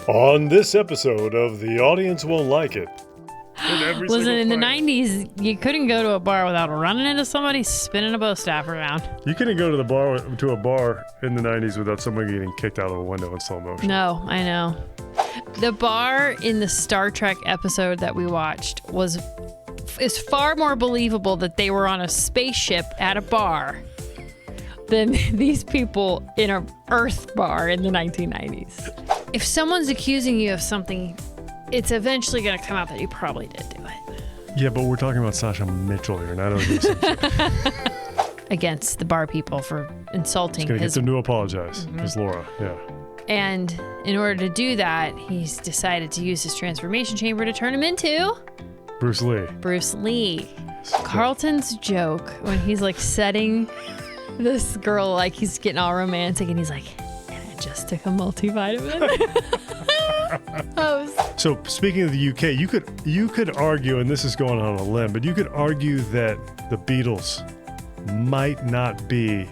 On this episode of The Audience Won't Like It. Listen, in the 90s, you couldn't go to a bar without running into somebody spinning a bow staff around. You couldn't go to a bar in the 90s without someone getting kicked out of a window in slow motion. No, I know. The bar in the Star Trek episode that we watched is far more believable that they were on a spaceship at a bar than these people in an Earth bar in the 1990s. If someone's accusing you of something, it's eventually going to come out that you probably did do it. Yeah, but we're talking about Sasha Mitchell here, not O.J. Against the bar people for insulting He's going to get them to apologize. Mm-hmm. It's Laura, yeah. And in order to do that, he's decided to use his transformation chamber to turn him into... Bruce Lee. Bruce Lee. Carlton's joke when he's like setting this girl, like he's getting all romantic and he's like, and I just took a multivitamin. So speaking of the UK, you could argue, and this is going on a limb, but you could argue that the Beatles might not be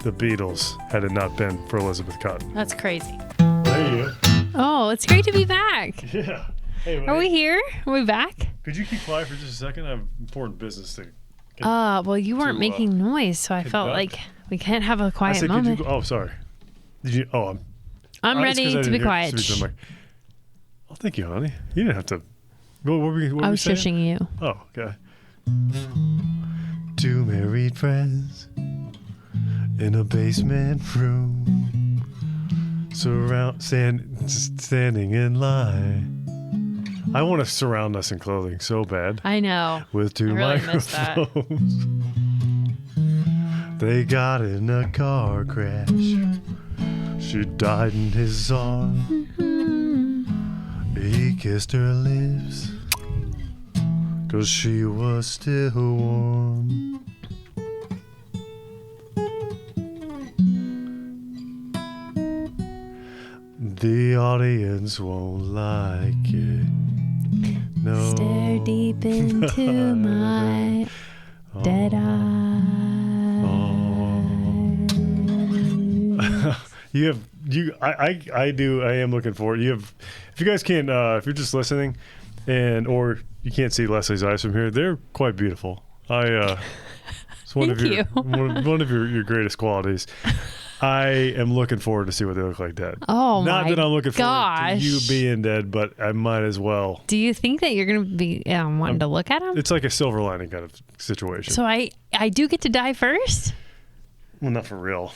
the Beatles had it not been for Elizabeth Cotten. That's crazy. There you go. Oh, it's great to be back. Yeah. Hey, Are we here? Are we back? Could you keep quiet for just a second? I have important business to... Well, you weren't making noise, so I felt like we can't have a quiet moment. Sorry. Did you? Oh, I'm ready to be quiet. Oh, thank you, honey. You didn't have to. What were we I was saying? shushing you. Oh, okay. Two married friends in a basement room, standing in line. I want to surround us in clothing so bad. I know. With two microphones. They got in a car crash. She died in his arms. He kissed her lips 'cause she was still warm. The audience won't like it. No. Stare deep into my dead eye. I am looking forward. If you guys can't, if you're just listening or you can't see Leslie's eyes from here, they're quite beautiful. It's one of your greatest qualities. I am looking forward to see what they look like dead. Oh, not that I'm looking forward to you gosh. being dead, but I might as well. Do you think that you're going to be wanting to look at them? It's like a silver lining kind of situation. So I do get to die first? Well, not for real.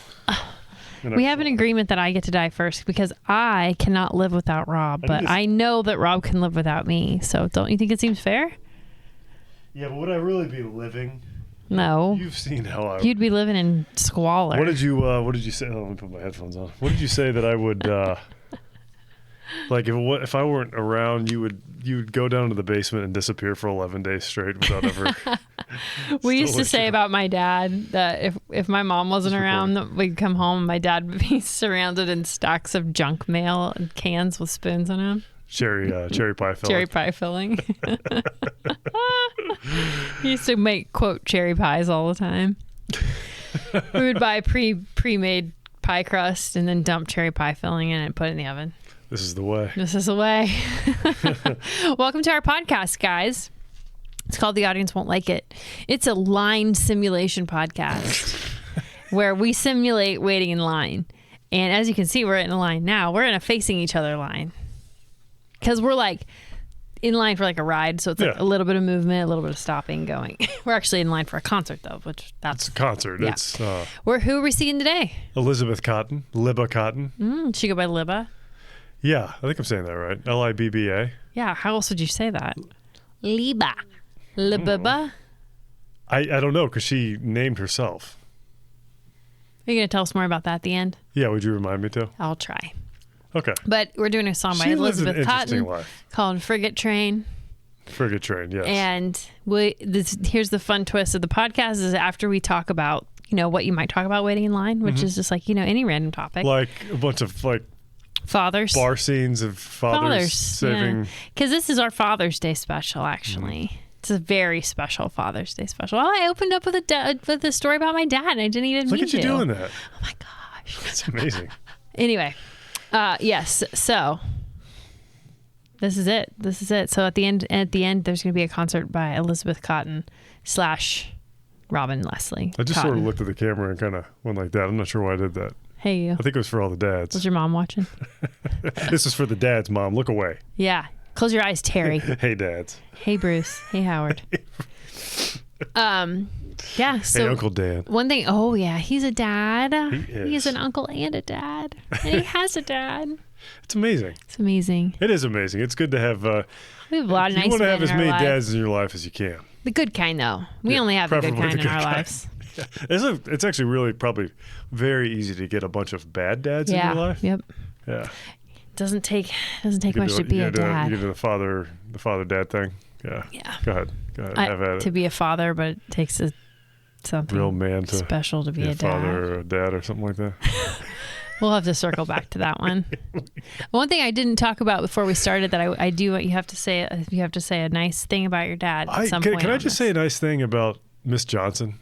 We have an agreement that I get to die first because I cannot live without Rob, but I know that Rob can live without me. So don't you think it seems fair? Yeah, but would I really be living? No. You've seen how You'd be living in squalor. What did you say? Oh, let me put my headphones on. What did you say that I would like if I weren't around, you would go down to the basement and disappear for 11 days straight without ever We used to say about my dad that if my mom wasn't around, we'd come home and my dad would be surrounded in stacks of junk mail and cans with spoons in them. Cherry pie filling. Cherry pie filling. He used to make, quote, cherry pies all the time. We would buy pre-made pie crust and then dump cherry pie filling in it and put it in the oven. This is the way. This is the way. Welcome to our podcast, guys. It's called The Audience Won't Like It. It's a line simulation podcast where we simulate waiting in line. And as you can see, we're in a line now. We're in a facing each other line. Because we're like in line for like a ride. So it's like a little bit of movement, a little bit of stopping, going. We're actually in line for a concert, though, which that's... It's a concert. Yeah. It's... Who are we seeing today? Elizabeth Cotten. Libba Cotten. She go by Libba? Yeah, I think I'm saying that right. L-I-B-B-A. Yeah, how else would you say that? Libba. Libba? I don't know, because she named herself. Are you going to tell us more about that at the end? Yeah, would you remind me to? I'll try. Okay. But we're doing a song by Elizabeth Cotten called Frigate Train. Frigate Train, yes. And here's the fun twist of the podcast is after we talk about, what you might talk about waiting in line, which is just like, any random topic. Like a bunch of fathers. Bar scenes of fathers saving. Because this is our Father's Day special, actually. It's a very special Father's Day special. Well, I opened up with a story about my dad, and I didn't even Look mean at you to. doing that. Oh, my gosh. That's amazing. Anyway, yes, so This is it. So at the end, there's going to be a concert by Elizabeth Cotten / Robin Leslie. I just Cotten. sort of looked at the camera and kind of went like that. I'm not sure why I did that. Hey, you. I think it was for all the dads. Was your mom watching? This is for the dads, Mom. Look away. Yeah. Close your eyes, Terry. Hey, dads. Hey, Bruce. Hey, Howard. Yeah. So hey, Uncle Dan. one thing. Oh, yeah. He's a dad. He is. He's an uncle and a dad. And he has a dad. It's amazing. It's amazing. It is amazing. It's good to have. We have a lot of nice You want to men have as in our many lives. dads in your life as you can. The good kind, though. We only have the good preferably kind the in our good kind. lives. Yeah. It's actually really probably very easy to get a bunch of bad dads in your life. Yep. Yeah. Doesn't take much to be a dad. You do the father dad thing. Yeah. Yeah. Go ahead. Have at it. To be a father, but it takes something Real man to special to be a dad. Father or a dad or something like that. We'll have to circle back to that one. One thing I didn't talk about before we started that I do want you have to say. You have to say a nice thing about your dad at some point. Can I just say a nice thing about Miss Johnson?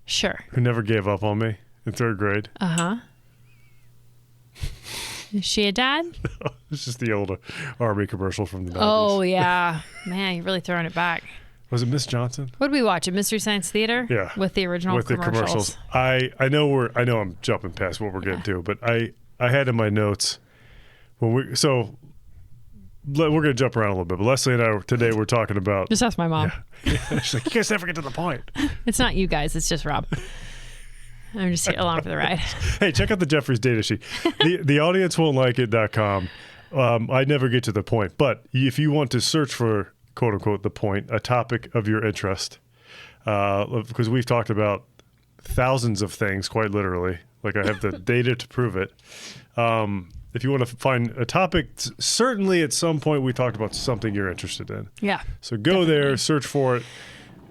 Sure. Who never gave up on me in 3rd grade. Is she a dad? It's just the old Army commercial from the 90s. Oh yeah, man, you're really throwing it back. Was it Miss Johnson? What did we watch? At Mystery Science Theater? Yeah. With the original commercials. I know I'm jumping past what we're getting to, but I had in my notes we're going to jump around a little bit. But Leslie and I today we're talking about. Just ask my mom. Yeah. She's like, you guys never get to the point. It's not you guys. It's just Rob. I'm just along for the ride. Hey, check out the Jeffries data sheet. The audience won't like it.com. I never get to the point. But if you want to search for, quote unquote, the point, a topic of your interest, because we've talked about thousands of things, quite literally. Like I have the data to prove it. If you want to find a topic, certainly at some point we talked about something you're interested in. Yeah. So go there, search for it.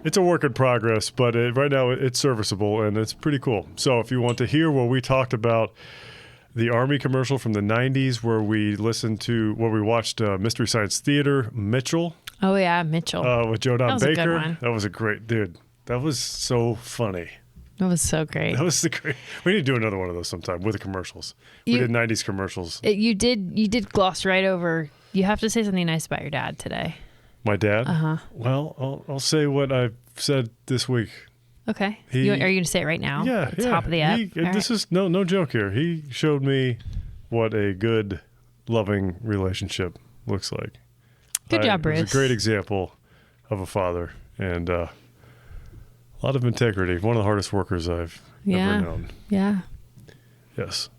It's a work in progress, but right now it's serviceable and it's pretty cool. So if you want to hear where we talked about the Army commercial from the 90s, where we watched Mystery Science Theater, Mitchell. Oh, yeah, Mitchell. With Joe Don Baker. That was a good one. That was a great, dude. That was so funny. That was so great. That was the great. We need to do another one of those sometime with the commercials. We did 90s commercials. You did gloss right over. You have to say something nice about your dad today. My dad? Uh-huh. Well, I'll say what I've said this week. Okay. Are you going to say it right now? Yeah. At the top of the app? This is no joke here. He showed me what a good, loving relationship looks like. Good job, Bruce. It was a great example of a father and a lot of integrity. One of the hardest workers I've ever known. Yeah. Yes.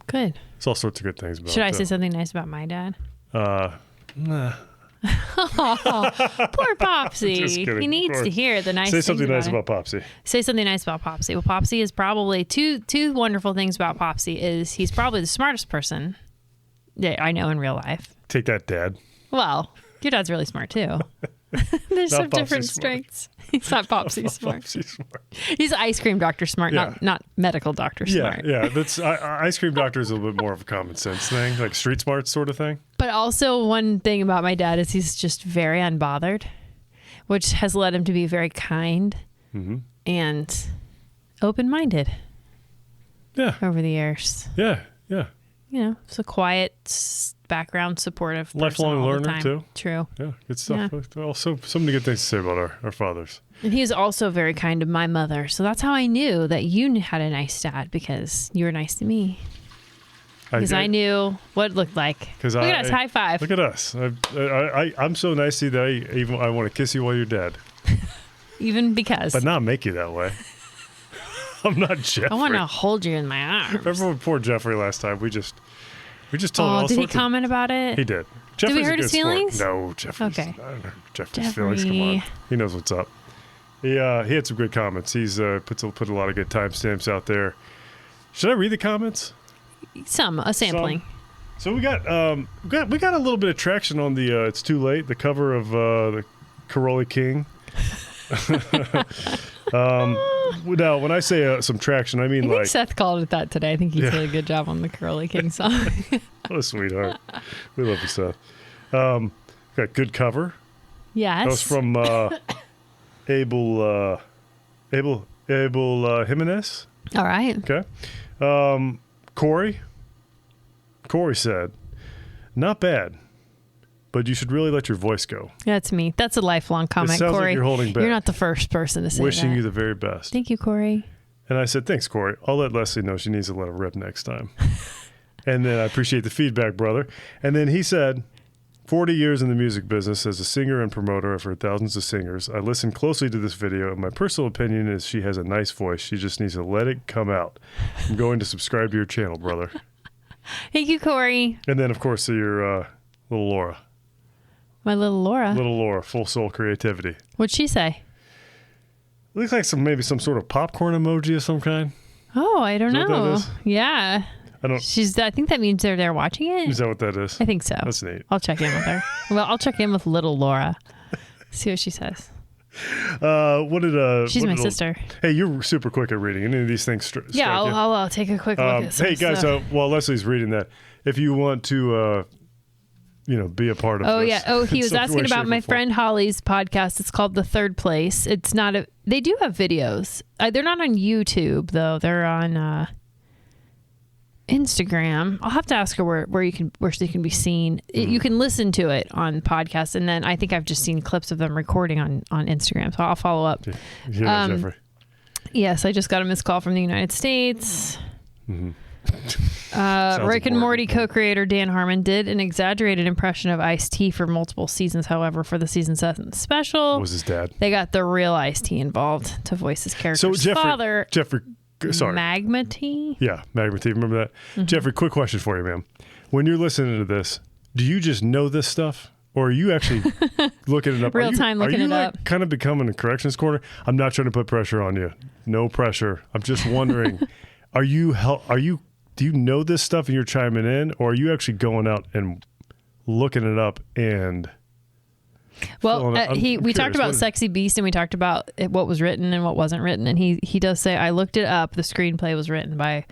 Good. There's all sorts of good things about it. Should I say something nice about my dad? Nah. Oh, poor Popsy. Just kidding. He needs to hear the nice things. Say something nice him. about Popsy. Say something nice about Popsy. Well, Popsy is probably two wonderful things about Popsy is he's probably the smartest person that I know in real life. Take that, Dad. Well, your dad's really smart too. There's some different smart. strengths. He's not Popsy smart. Popsy smart. He's ice cream doctor smart, Yeah. not medical doctor smart. Yeah. That's ice cream doctor is a little bit more of a common sense thing, like street smart sort of thing. But also one thing about my dad is he's just very unbothered, which has led him to be very kind and open-minded. Yeah. Over the years. Yeah. You know, it's a quiet background, supportive person Lifelong all the learner time. too. True. Yeah, good stuff. Yeah. Also, so many good things to say about our fathers. And he is also very kind to my mother. So that's how I knew that you had a nice dad, because you were nice to me. Because I knew what it looked like. Look at us, high five. Look at us. I'm so nice to you that I want to kiss you while you're dead. Even because. But not make you that way. I'm not Jeffrey. I want to hold you in my arms. Remember when poor Jeffrey last time? We just told all did he comment about it? He did. Did we Jeffrey's hurt his feelings? Sport. No, Jeffrey's. Okay. Jeffrey's feelings. Come on. He knows what's up. He had some good comments. He's put a lot of good timestamps out there. Should I read the comments? A sampling. So we got a little bit of traction on the It's Too Late, the cover of the Caroli King. Now, when I say some traction, I mean I think Seth called it that today. I think he did a good job on the Curly King song. What a sweetheart. We love you, Seth. Got good cover. Yes. That was from Abel Jimenez. All right. Okay. Corey said, not bad. but you should really let your voice go. That's me. That's a lifelong comment, sounds like Corey. you're holding back. You're not the first person to say Wishing that. you the very best. Thank you, Corey. And I said, thanks, Corey. I'll let Leslie know she needs to let it rip next time. And then I appreciate the feedback, brother. And then he said, 40 years in the music business as a singer and promoter. I've heard thousands of singers. I listened closely to this video, and my personal opinion is she has a nice voice. She just needs to let it come out. I'm going to subscribe to your channel, brother. Thank you, Corey. And then, of course, to your little Laura. My little Laura. Little Laura, full soul creativity. What'd she say? Looks like maybe some sort of popcorn emoji of some kind. Oh, I don't Is that what that know. is? Yeah. I think that means they're there watching it. Is that what that is? I think so. That's neat. I'll check in with her. Well, I'll check in with little Laura. See what she says. She's my sister. Hey, you're super quick at reading. Any of these things strike you? I'll take a quick look at some Hey, guys, stuff. while Leslie's reading that, if you want to, be a part of this. Yeah. Oh, he in was some asking way, about shape, my or form. friend Holly's podcast. It's called The Third Place. It's not they do have videos. They're not on YouTube, though. They're on Instagram. I'll have to ask her where she can be seen. You can listen to it on podcasts, and then I think I've just seen clips of them recording on Instagram. So I'll follow up. Yeah, Jeffrey. Yes, I just got a missed call from the United States. Mm-hmm. Rick and Morty co-creator Dan Harmon did an exaggerated impression of Ice-T for multiple seasons. However, for the season 7 special, What was his dad? they got the real Ice-T involved to voice his character's father. Jeffrey, sorry. Magma T? Yeah, Magma T. Remember that? Mm-hmm. Jeffrey, quick question for you, man. When you're listening to this, do you just know this stuff? Or are you actually looking it up? Real time looking it up. Kind of becoming a corrections corner? I'm not trying to put pressure on you. No pressure. I'm just wondering, do you know this stuff and you're chiming in, or are you actually going out and looking it up and? Well, we talked about What Sexy Beast, and we talked about what was written and what wasn't written, and he does say, I looked it up. The screenplay was written by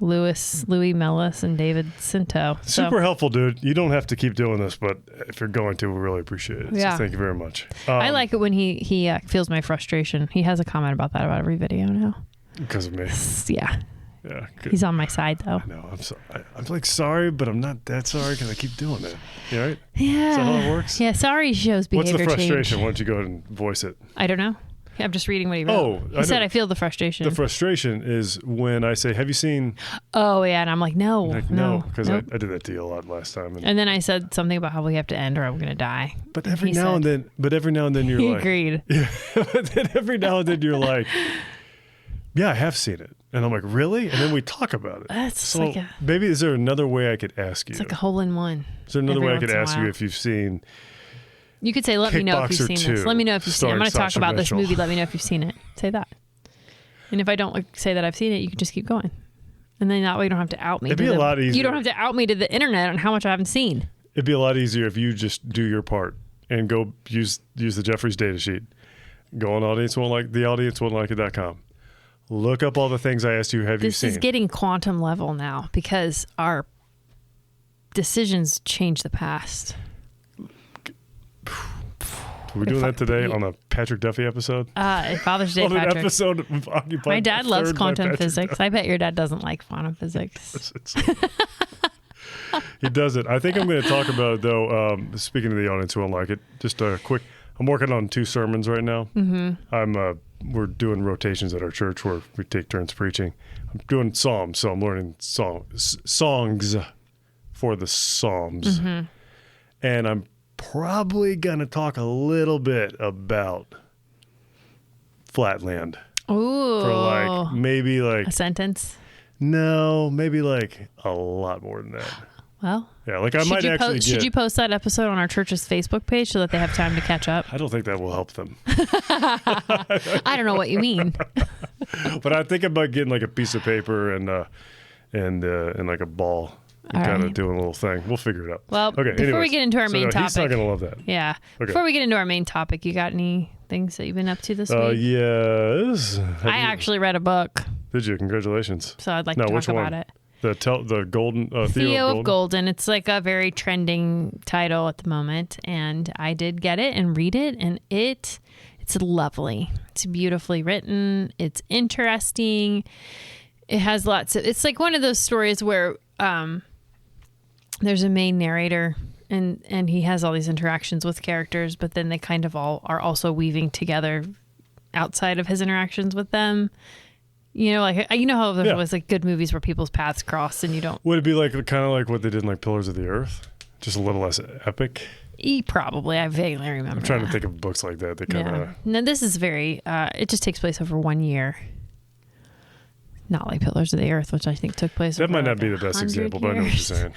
Louis Mellis and David Cinto. Super helpful, dude. You don't have to keep doing this, but if you're going to, we really appreciate it. Yeah. So thank you very much. I like it when he feels my frustration. He has a comment about that about every video now. Because of me. Yeah. Yeah, he's on my side though. I know. I'm sorry. I'm like sorry, but I'm not that sorry because I keep doing it. You all right? Yeah. Is that how it works? Yeah. Sorry shows behavior What's the frustration? change. Why don't you go ahead and voice it? I don't know. I'm just reading what he wrote. He said I feel the frustration. The frustration is when I say, "Have you seen?" Oh yeah, and I'm like, no, because I did that to you a lot last time. And then I said something about how we have to end or I'm going to die. But every now and then you're he like, agreed. Yeah. But then every now and then you're like, yeah, I have seen it. And I'm like, really? And then we talk about it. That's so maybe is there another way I could ask you? It's like a hole in one. Is there another way I could ask you if you've seen? You could say, let me know if you've seen this. Let me know if you've seen it. I'm going to talk about this movie. Let me know if you've seen it. Say that. And if I don't say that I've seen it, you can just keep going. And then that way you don't have to out me. It'd be a lot easier. You don't have to out me to the internet on how much I haven't seen. It'd be a lot easier if you just do your part and go use the Jeffries data sheet. Go on theaudience.com. Look up all the things I asked you. Have you seen? This is getting quantum level now because our decisions change the past. Are we doing that today on a Patrick Duffy episode? Father's Day, on Patrick. an episode of Occupied. My dad loves quantum physics. I bet your dad doesn't like quantum physics. He doesn't. I think I'm going to talk about it, though, speaking to the audience who won't like it, just a quick, I'm working on 2 sermons right now. Mm-hmm. We're doing rotations at our church where we take turns preaching. I'm doing psalms, so I'm learning songs for the psalms. Mm-hmm. And I'm probably going to talk a little bit about Flatland. Ooh. For maybe a sentence? No, maybe a lot more than that. Well, yeah, I might actually should you post that episode on our church's Facebook page so that they have time to catch up? I don't think that will help them. I don't know what you mean. But I think about getting a piece of paper and a ball and kind of doing a little thing. We'll figure it out. Well, okay, before we get into our main topic. He's not going to love that. Yeah. Okay. Before we get into our main topic, you got any things that you've been up to this week? Yes. I actually read a book. Did you? Congratulations. So I'd like to talk about it. The Golden Theo of Golden. It's a very trending title at the moment, and I did get it and read it, and it's lovely. It's beautifully written. It's interesting. It has lots of. It's one of those stories where there's a main narrator, and he has all these interactions with characters, but then they kind of all are also weaving together outside of his interactions with them. You know, like how there's always like good movies where people's paths cross and you don't. Would it be like kind of like what they did in like Pillars of the Earth, just a little less epic? Probably. I vaguely remember. I'm trying to think of books like that. They kind of. No, this is very. It just takes place over 1 year. Not like Pillars of the Earth, which I think took place. That over might not like be the best example, but I know what you're saying.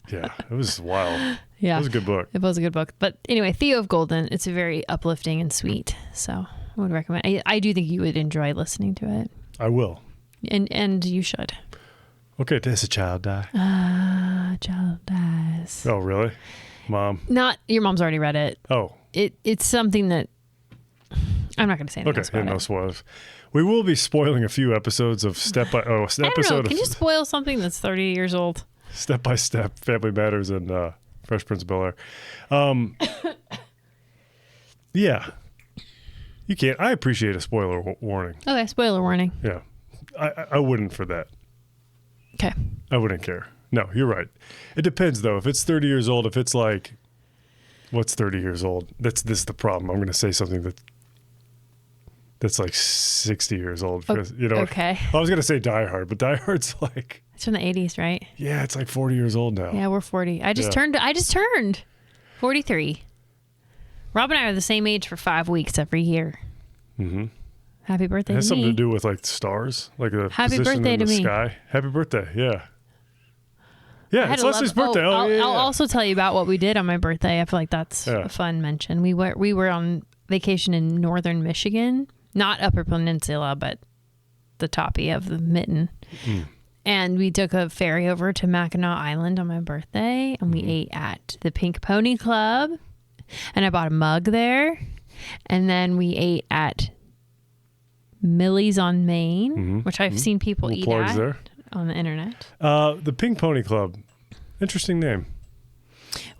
Yeah, it was wild. Yeah, it was a good book. It was a good book, but anyway, Theo of Golden. It's very uplifting and sweet. So I would recommend. I do think you would enjoy listening to it. I will. And you should. Okay, does a child die? Child dies. Oh, really? Mom? Not your mom's already read it. Oh. It's something that I'm not going to say anything else about no spoilers. We will be spoiling a few episodes of Step by Can you spoil something that's 30 years old? Step by Step, Family Matters, and Fresh Prince of Bel-Air. Yeah. You can't. I appreciate a spoiler warning. Okay, spoiler warning. Yeah. I wouldn't for that. Okay. I wouldn't care. No, you're right. It depends, though. If it's 30 years old, if it's like, what's 30 years old? This is the problem. I'm going to say something that's like 60 years old. Because, okay. I was going to say Die Hard, but Die Hard's like. It's from the 80s, right? Yeah, it's like 40 years old now. Yeah, we're 40. I just turned 43. Rob and I are the same age for 5 weeks every year. Mm-hmm. Happy birthday it has to me. something to do with like stars, like the Happy position birthday in to the me. Sky. Happy birthday, yeah. Yeah, it's Leslie's birthday. I'll also tell you about what we did on my birthday. I feel like that's a fun mention. We were on vacation in northern Michigan, not Upper Peninsula, but the toppy of the mitten. Mm. And we took a ferry over to Mackinac Island on my birthday, and we ate at the Pink Pony Club, and I bought a mug there. And then we ate at Millie's on Main, which I've seen people eat at there on the internet. The Pink Pony Club, interesting name.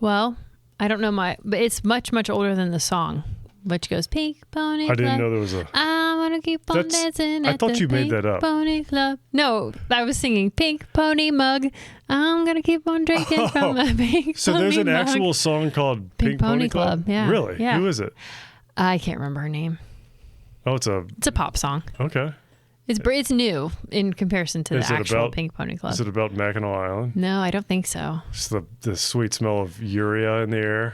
Well, I don't know but it's much, much older than the song, which goes Pink Pony Club. I didn't know there was a. I'm gonna keep on dancing. I thought you made that up. Pony Club. No, I was singing Pink Pony Mug. I'm gonna keep on drinking from a pink. So pony there's an mug. actual song called Pink Pony Club. Yeah, really? Yeah. Who is it? I can't remember her name. Oh, it's a pop song. Okay. It's new in comparson to the actual Pink Pony Club. Is it about Mackinac Island? No, I don't think so. Just the sweet smell of urea in the air.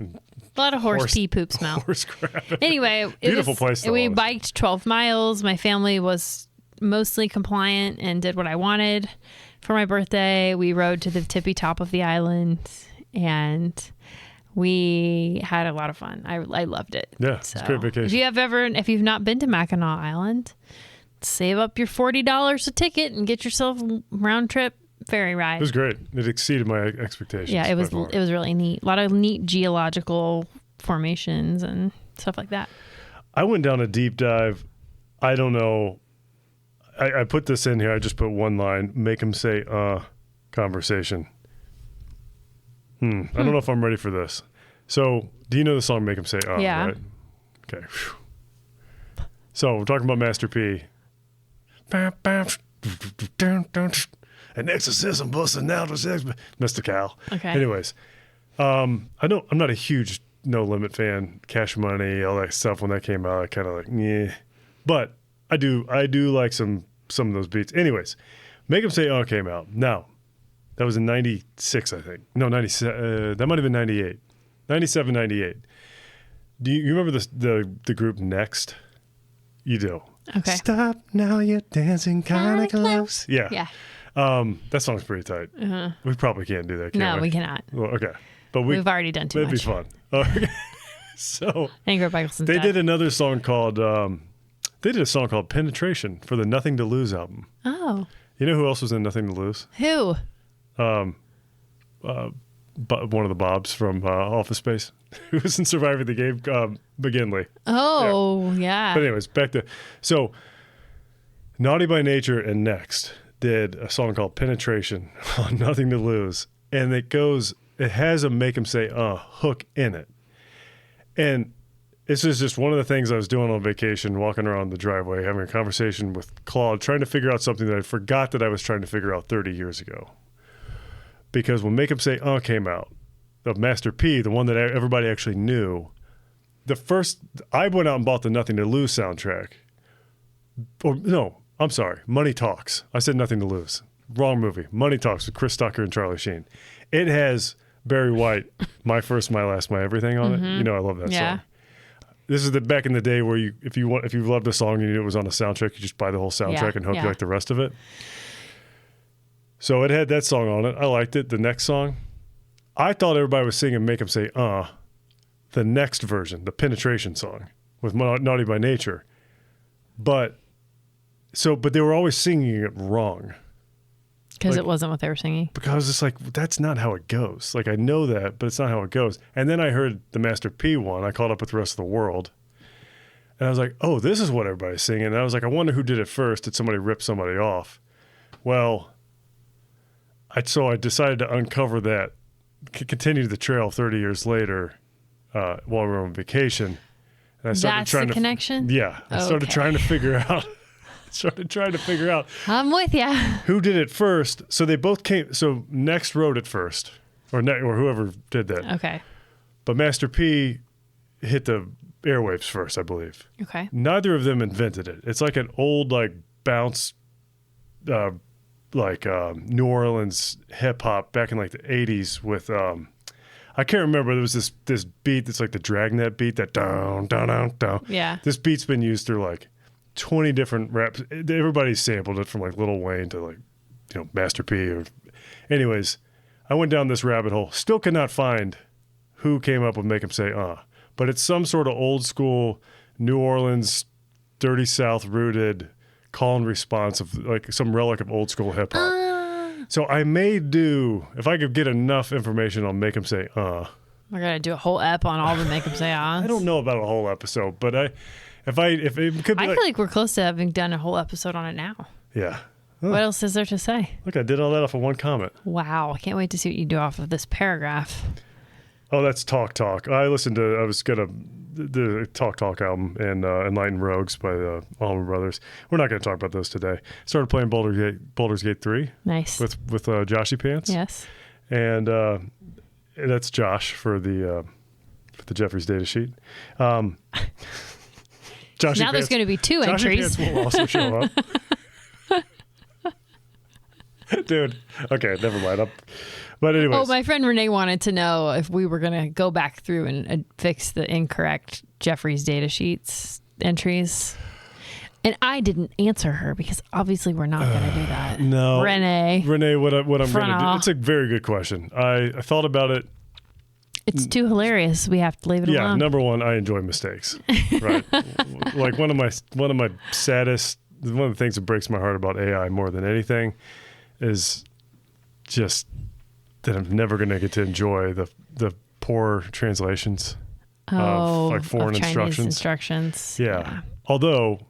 A lot of horse pee poop smell. Horse crap. Anyway, Beautiful place. We biked 12 miles. My family was mostly compliant and did what I wanted. For my birthday, we rode to the tippy top of the island, and we had a lot of fun. I loved it. Yeah, it's a great vacation. If you've not been to Mackinac Island, save up your $40 a ticket and get yourself a round trip ferry ride. It was great. It exceeded my expectations. Yeah, it was really neat. A lot of neat geological formations and stuff like that. I went down a deep dive. I don't know. I put this in here. I just put one line. Make him say, conversation. I don't know if I'm ready for this. So, do you know the song Make Him Say, yeah. Right? Okay. Whew. So, we're talking about Master P. An exorcism busting out was Mr. Cal. Okay. Anyways, I'm not a huge No Limit fan. Cash Money, all that stuff when that came out, I kind of like, yeah. But I do like some of those beats. Anyways, Make Him Say came out. Now, that was in 96, I think. No, 97. That might have been 98. 97, 98. Do you remember the group Next? You do. Okay. Stop now, you're dancing kind of close. Yeah. Yeah. That song's pretty tight. Uh-huh. We probably can't do that, can we? We cannot. Well, okay. But we've already done too much. That'd be fun. Okay. So Ingrid Michaelson's they did another song called they did a song called Penetration for the Nothing to Lose album. Oh. You know who else was in Nothing to Lose? Who? One of the Bobs from Office Space, who was in Surviving the Game, McGinley. Oh, yeah. But anyways, back to so Naughty by Nature and Next did a song called Penetration on Nothing to Lose, and it has a Make 'em say hook in it, and this is just one of the things I was doing on vacation, walking around the driveway, having a conversation with Claude, trying to figure out something that I forgot that I was trying to figure out 30 years ago. Because when Make 'em Say came out, of Master P, the one that everybody actually knew, I went out and bought the Nothing to Lose soundtrack. Or no, I'm sorry, Money Talks. I said Nothing to Lose. Wrong movie. Money Talks with Chris Tucker and Charlie Sheen. It has Barry White, My First, My Last, My Everything on it. You know I love that song. This is back in the day where if you loved a song and you knew it was on a soundtrack, you just buy the whole soundtrack and hope you like the rest of it. So it had that song on it. I liked it. The next song, I thought everybody was singing Make 'Em Say, the next version, the Penetration song with Naughty by Nature. But they were always singing it wrong. Because it wasn't what they were singing? Because it's like, that's not how it goes. Like, I know that, but it's not how it goes. And then I heard the Master P one. I caught up with the rest of the world. And I was like, oh, this is what everybody's singing. And I was like, I wonder who did it first. Did somebody rip somebody off? Well, so I decided to uncover that, continue the trail 30 years later while we were on vacation. And I started That's the connection? Yeah. I started trying to figure out. I'm with you. Who did it first? So they both came. So Next wrote it first, or whoever did that. Okay. But Master P hit the airwaves first, I believe. Okay. Neither of them invented it. It's like an old bounce, New Orleans hip hop back in the 80s with I can't remember. There was this beat that's like the Dragnet beat, that down down down down. Yeah. This beat's been used through 20 different raps. Everybody's sampled it from Lil Wayne to Master P. Anyways, I went down this rabbit hole. Still cannot find who came up with Make 'Em Say but it's some sort of old school New Orleans, Dirty South rooted call and response of some relic of old school hip hop. So I may do, if I could get enough information on Make 'Em Say We're gonna do a whole ep on all the Make 'Em Say I don't know about a whole episode, but if it could be, I feel like we're close to having done a whole episode on it now. Yeah. What else is there to say? Look, I did all that off of one comment. Wow. I can't wait to see what you do off of this paragraph. Oh, that's Talk. I was going to the Talk album and Enlightened Rogues by the Allman Brothers. We're not going to talk about those today. Started playing Baldur's Gate 3. Nice. With Joshy Pants. Yes. And that's Josh for the Jeffries data sheet. Joshy now there's going to be two entries. Joshy Pants will also show up. Dude. Okay, never mind. But anyways. Oh, my friend Renee wanted to know if we were going to go back through and fix the incorrect Jeffries data sheets entries. And I didn't answer her because obviously we're not going to do that. No. Renee, what I'm going to do. It's a very good question. I thought about it. It's too hilarious. We have to leave it alone. Yeah, number one, I enjoy mistakes. Right. One of my saddest, one of the things that breaks my heart about AI more than anything is just that I'm never going to get to enjoy the poor translations of foreign Chinese instructions. Yeah. Although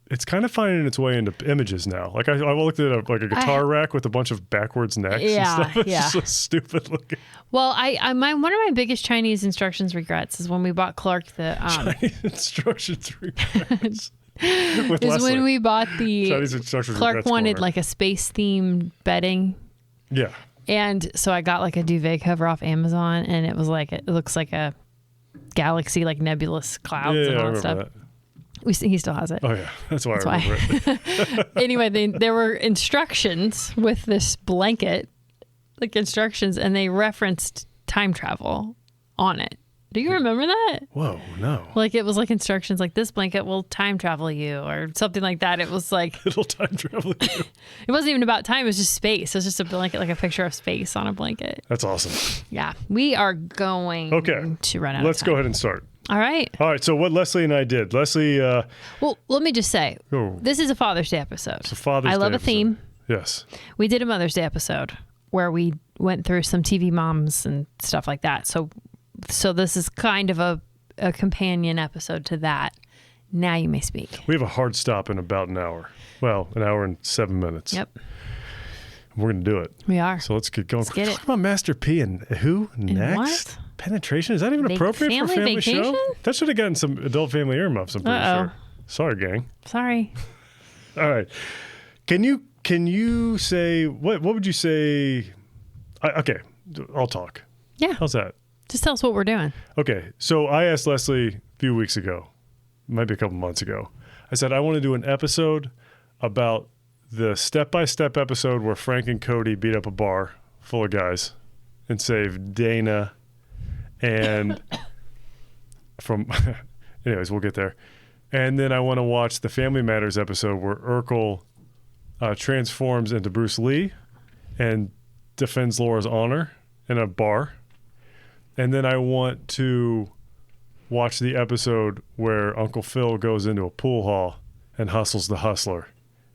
it's kind of finding its way into images now. I looked at a guitar rack with a bunch of backwards necks and stuff. It's just so stupid looking. Well, one of my biggest Chinese instructions regrets is when we bought Clark the Chinese instructions regrets. With is Leslie. When we bought the Chinese instructions Clark wanted corner. a space themed bedding. Yeah. And so I got a duvet cover off Amazon, and it was it looks like a galaxy, nebulous clouds and all that stuff. He still has it. Oh yeah, that's why I remember it. Anyway, there were instructions with this blanket, instructions, and they referenced time travel on it. Do you remember that? Whoa, no. It was instructions this blanket will time travel you or something like that. It was it'll time travel you. It wasn't even about time. It was just space. It was just a blanket, a picture of space on a blanket. That's awesome. Yeah. We are going to run out Let's of time. go ahead and start. All right. So what Leslie and I did. Leslie. Well, let me just say, this is a Father's Day episode. It's a Father's Day I love episode. a theme. Yes. We did a Mother's Day episode where we went through some TV moms and stuff like that. So this is kind of a companion episode to that. Now you may speak. We have a hard stop in about an hour. Well, an hour and 7 minutes. Yep. We're going to do it. We are. So let's get going. Let's get it. Talk about Master P and who next? What? Penetration? Is that even appropriate for a family vacation? show? That should have gotten some adult family earmuffs, I'm pretty sure. Sorry, gang. Sorry. All right. Can you say, what would you say? Okay, I'll talk. Yeah. How's that? Just tell us what we're doing. Okay. So I asked Leslie a few weeks ago, maybe a couple months ago. I said, I want to do an episode about the step-by-step episode where Frank and Cody beat up a bar full of guys and save Dana and from... Anyways, we'll get there. And then I want to watch the Family Matters episode where Urkel transforms into Bruce Lee and defends Laura's honor in a bar. And then I want to watch the episode where Uncle Phil goes into a pool hall and hustles the hustler.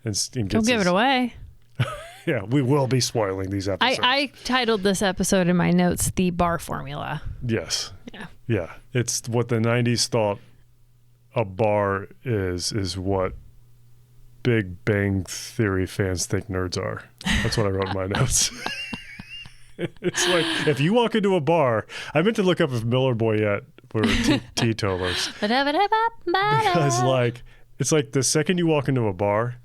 And gets Don't give it away. Yeah, we will be spoiling these episodes. I titled this episode in my notes, The Bar Formula. Yes. Yeah. Yeah. It's what the 90s thought a bar is what Big Bang Theory fans think nerds are. That's what I wrote in my notes. It's like, if you walk into a bar, I meant to look up if Miller Boy yet were teetotalers. Because it's like the second you walk into a bar,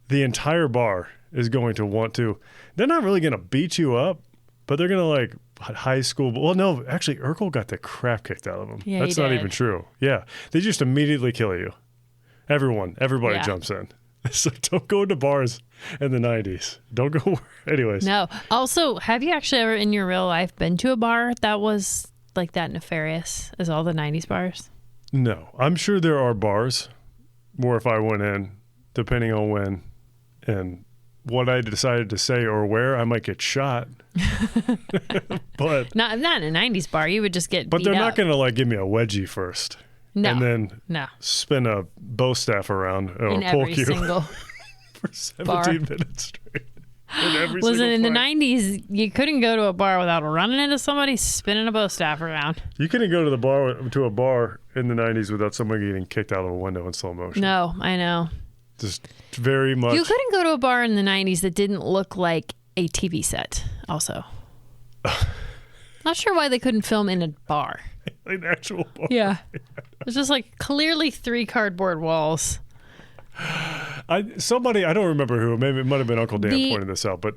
the entire bar is going to want to, they're not really going to beat you up, but they're going to like high school. Well, no, actually Urkel got the crap kicked out of him. Yeah, that's not even true. Yeah. They just immediately kill you. Everybody jumps in. So don't go into bars in the 90s. Don't go. Anyways. No. Also, have you actually ever in your real life been to a bar that was like that nefarious as all the 90s bars? No. I'm sure there are bars where if I went in, depending on when and what I decided to say or where, I might get shot. But not in a 90s bar. You would just get But beat they're up. not going to like give me a wedgie first. No. And then No. spin a bow staff around or In pull every cue single for 17 bar. minutes straight. Listen, in the fight. 90s, you couldn't go to a bar without running into somebody spinning a bow staff around. You couldn't go to a bar in the 90s without somebody getting kicked out of a window in slow motion. No, I know. Just very much. You couldn't go to a bar in the 90s that didn't look like a TV set, also. Not sure why they couldn't film in a bar. An actual bar. Yeah. It's just like clearly 3 cardboard walls. Somebody, I don't remember who, maybe it might have been Uncle Dan pointed this out, but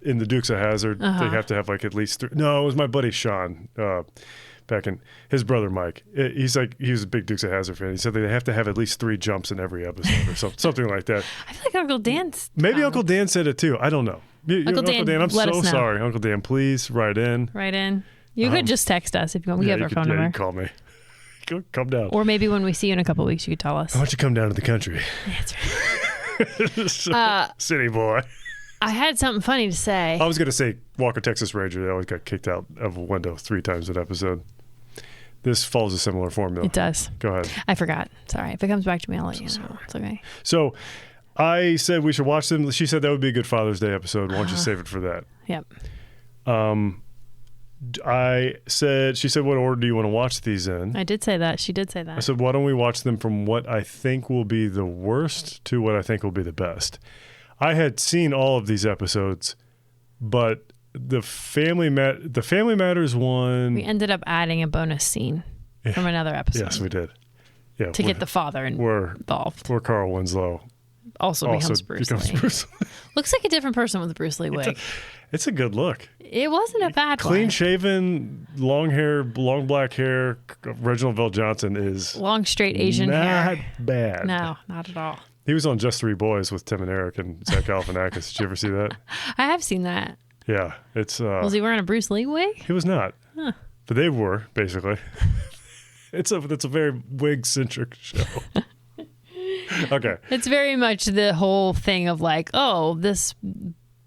in the Dukes of Hazzard, they have to have like at least 3. No, it was my buddy Sean, back in his brother Mike. He was a big Dukes of Hazzard fan. He said they have to have at least 3 jumps in every episode or something like that. I feel like Uncle Dan's. Maybe Uncle Dan said it too. I don't know. Uncle Dan, I'm let so us know. sorry. Uncle Dan, please write in. Right in. You could just text us if you want. We have our phone you number. can call me. Come down. Or maybe when we see you in a couple of weeks, you could tell us. Why don't you come down to the country? That's right. City boy. I had something funny to say. I was going to say Walker, Texas Ranger. They always got kicked out of a window 3 times an episode. This follows a similar formula. It does. Go ahead. I forgot. Sorry. If it comes back to me, I'll let you know. It's okay. So I said we should watch them. She said that would be a good Father's Day episode. Why don't you save it for that? Yep. She said, what order do you want to watch these in? I did say that. She did say that. I said, why don't we watch them from what I think will be the worst to what I think will be the best? I had seen all of these episodes, but the Family Matters one... We ended up adding a bonus scene from another episode. Yes, we did. Yeah, to get the father involved. Where Carl Winslow also becomes Bruce Lee. Looks like a different person with a Bruce Lee wig. It's a good look. It wasn't a bad one. Clean shaven, long hair, long black hair. Reginald Vell Johnson is long, straight Asian hair. Not bad. No, not at all. He was on Just 3 Boys with Tim and Eric and Zach Galifianakis. Did you ever see that? I have seen that. Yeah, it's. Was he wearing a Bruce Lee wig? He was not, but they were basically. It's a very wig centric show. Okay. It's very much the whole thing of like, oh, this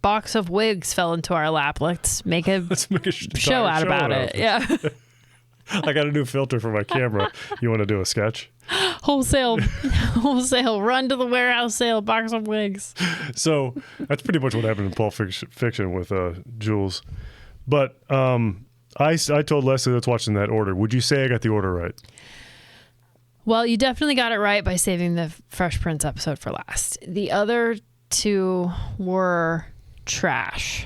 box of wigs fell into our lap. Let's make a show out about it. Yeah. I got a new filter for my camera. You want to do a sketch? Wholesale run to the warehouse sale box of wigs. So that's pretty much what happened in Pulp Fiction with Jules. But I told Leslie, let's watch in that order. Would you say I got the order right? Well, you definitely got it right by saving the Fresh Prince episode for last. The other 2 were trash.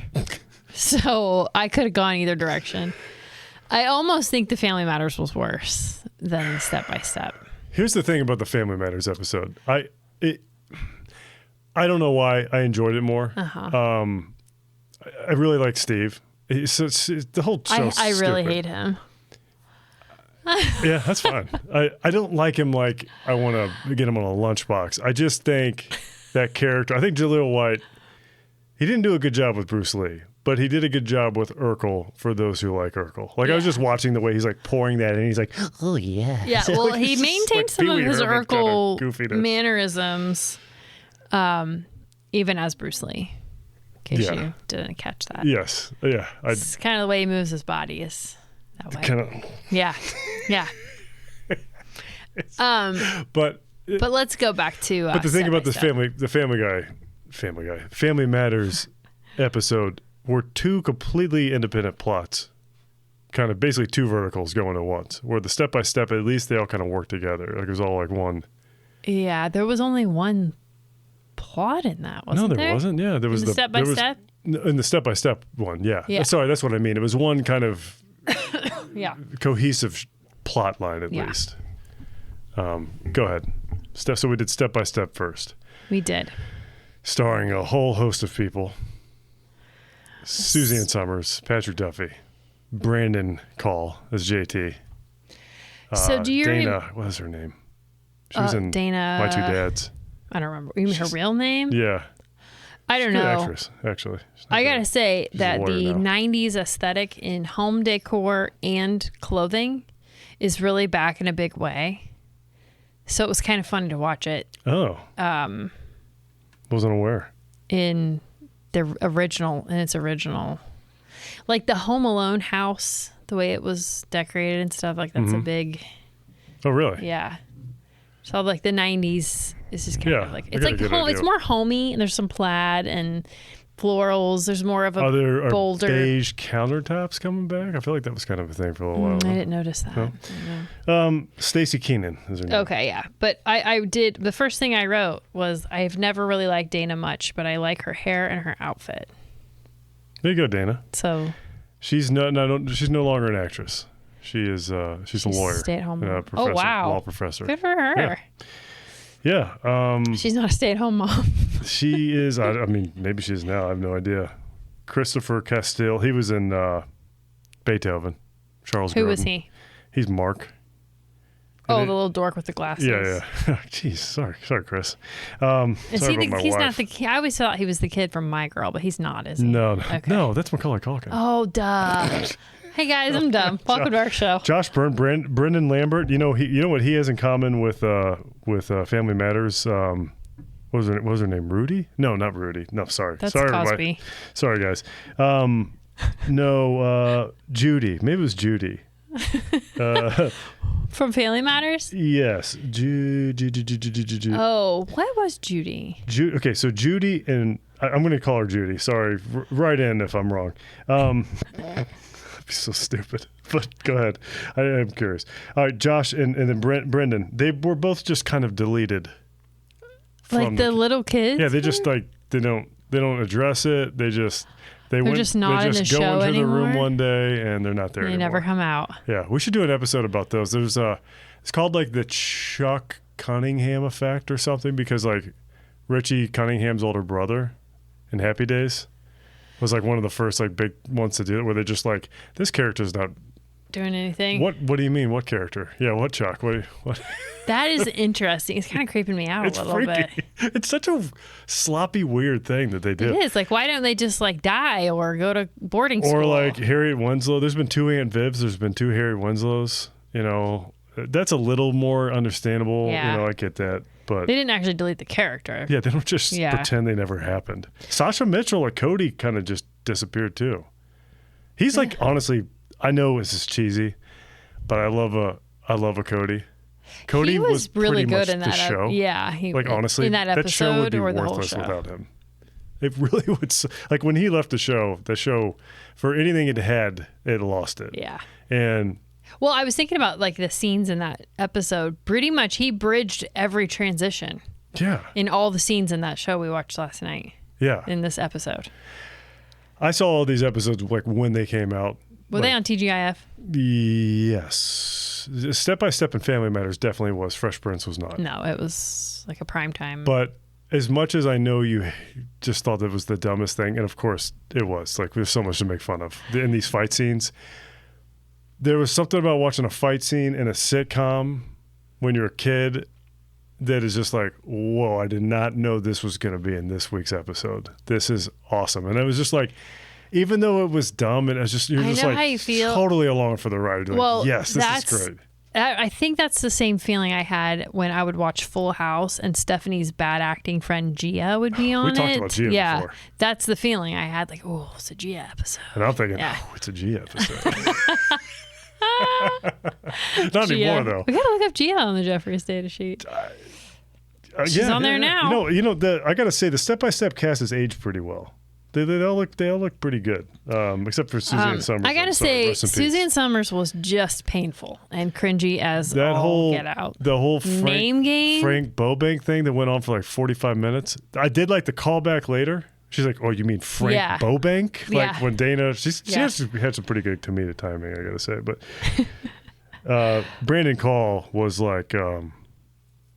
So I could have gone either direction. I almost think the Family Matters was worse than Step by Step. Here's the thing about the Family Matters episode. I don't know why I enjoyed it more. I really like Steve. it's the whole show. I really hate him. Yeah, that's fine. I don't like him like I want to get him on a lunchbox. I just think that character, I think Jaleel White, he didn't do a good job with Bruce Lee, but he did a good job with Urkel for those who like Urkel. Like I was just watching the way he's like pouring that in. He's like, oh yeah. Yeah, well, like, he maintained like some of Pee-wee his Herman Urkel goofiness. mannerisms, even as Bruce Lee. In case you didn't catch that. Yes. Yeah. It's kind of the way he moves his body is that way. Kind of. Yeah. Yeah. But let's go back to. But the thing about this Step. Family Matters episode were two completely independent plots, kind of basically two verticals going at once. Where the step by step, at least they all kind of work together. Like it was all like one. Yeah, there was only one plot in that, wasn't there? No, there wasn't. Yeah, there was the step by step. In the step by step one, yeah. Sorry, that's what I mean. It was one kind of cohesive plot line at least. Go ahead. So we did step by step first. We did. Starring a whole host of people. Suzanne Summers, Patrick Duffy, Brandon Call as JT. So do you Dana, what is her name? She was in Dana, My Two Dads. I don't remember. You mean her real name? Yeah. I don't She's a know. good actress, actually. I gotta say that the now. 90s aesthetic in home decor and clothing is really back in a big way. So it was kind of fun to watch it. Oh. Wasn't aware. In its original. Like the Home Alone house, the way it was decorated and stuff, like that's a big. Oh, really? Yeah. So like the 90s is just kind of like, it's like home, it's more homey and there's some plaid and florals. There's more of a bolder. Beige countertops coming back? I feel like that was kind of a thing for a little while. I didn't notice that. No? Stacey Keenan is her name. Okay, yeah. But I did, the first thing I wrote was I've never really liked Dana much, but I like her hair and her outfit. There you go, Dana. So. She's no longer an actress. She's a lawyer. Stay-at-home mom. Professor, oh, wow. Law professor. Good for her. Yeah. She's not a stay-at-home mom. She is. I mean, maybe she is now. I have no idea. Christopher Castile. He was in Beethoven. Charles Who Grodin. was he? He's Mark. Oh, the little dork with the glasses. Yeah. Jeez, sorry, Chris. Is he he's not the kid. I always thought he was the kid from My Girl, but he's not, is he? No, okay. No, that's Macaulay Culkin. Oh, duh. Hey guys, I'm dumb. Welcome to our show. Josh Brendan Lambert. You know what he has in common with Family Matters. What was her name? Rudy? No, not Rudy. No, sorry. That's sorry, Cosby. everybody. Sorry, guys. No, Judy. Maybe it was Judy. From Family Matters? Yes. Judy. Oh, what was Judy? Okay, so Judy and I'm going to call her Judy. Sorry. Write in if I'm wrong. That'd be so stupid. But go ahead. I am curious. All right, Josh and then Brendan. They were both just kind of deleted. Like the little kids? Yeah, they just like they don't address it. They're just not in the show go into anymore? the room one day and they're not there They anymore. never come out. Yeah, we should do an episode about those. There's it's called like the Chuck Cunningham effect or something, because like Richie Cunningham's older brother in Happy Days was like one of the first like big ones to do it, where they're just like, this character's not doing anything. What do you mean? What character? Yeah, what Chuck? What? That is interesting. It's kind of creeping me out a little bit. It's such a sloppy, weird thing that they do. It is. Like, why don't they just like die or go to boarding school? Or like Harriet Winslow. There's been 2 Aunt Vivs. There's been 2 Harriet Winslows. You know, that's a little more understandable. Yeah. You know, I get that. But they didn't actually delete the character. Yeah, they don't just pretend they never happened. Sasha Mitchell or Cody kind of just disappeared too. He's like, honestly, I know this is cheesy, but I love a Cody. Cody was really good in the that show. Yeah, like honestly, in that episode that show would be or the whole worthless show without him. It really would. Like when he left the show for anything it had, it lost it. Yeah. And well, I was thinking about like the scenes in that episode. Pretty much, he bridged every transition. Yeah. In all the scenes in that show we watched last night. Yeah. In this episode. I saw all these episodes like when they came out. Were they on TGIF? Yes. Step by Step and Family Matters definitely was. Fresh Prince was not. No, it was like a prime time. But as much as I know you just thought that was the dumbest thing, and of course it was. Like, there's so much to make fun of in these fight scenes. There was something about watching a fight scene in a sitcom when you're a kid that is just like, whoa, I did not know this was going to be in this week's episode. This is awesome. And it was just like, even though it was dumb, and it was just, you're just like, how you feel. Totally along for the ride. You're Well, like, yes, this is great. I think that's the same feeling I had when I would watch Full House and Stephanie's bad acting friend Gia would be on it. We talked about Gia before. That's the feeling I had. Like, oh, it's a Gia episode. And I'm thinking, it's a Gia episode. Not anymore, though. We got to look up Gia on the Jeffries data sheet. She's on there now. You know, I got to say, the step-by-step cast has aged pretty well. They all look pretty good, except for Suzanne Summers. I gotta say, Suzanne Summers was just painful and cringy as that get out. The whole name game, Frank Bobank thing that went on for like 45 minutes. I did like the callback later. She's like, "Oh, you mean Frank Bobank?" Like when Dana, she actually had some pretty good comedic timing, I gotta say. But Brandon Call was like.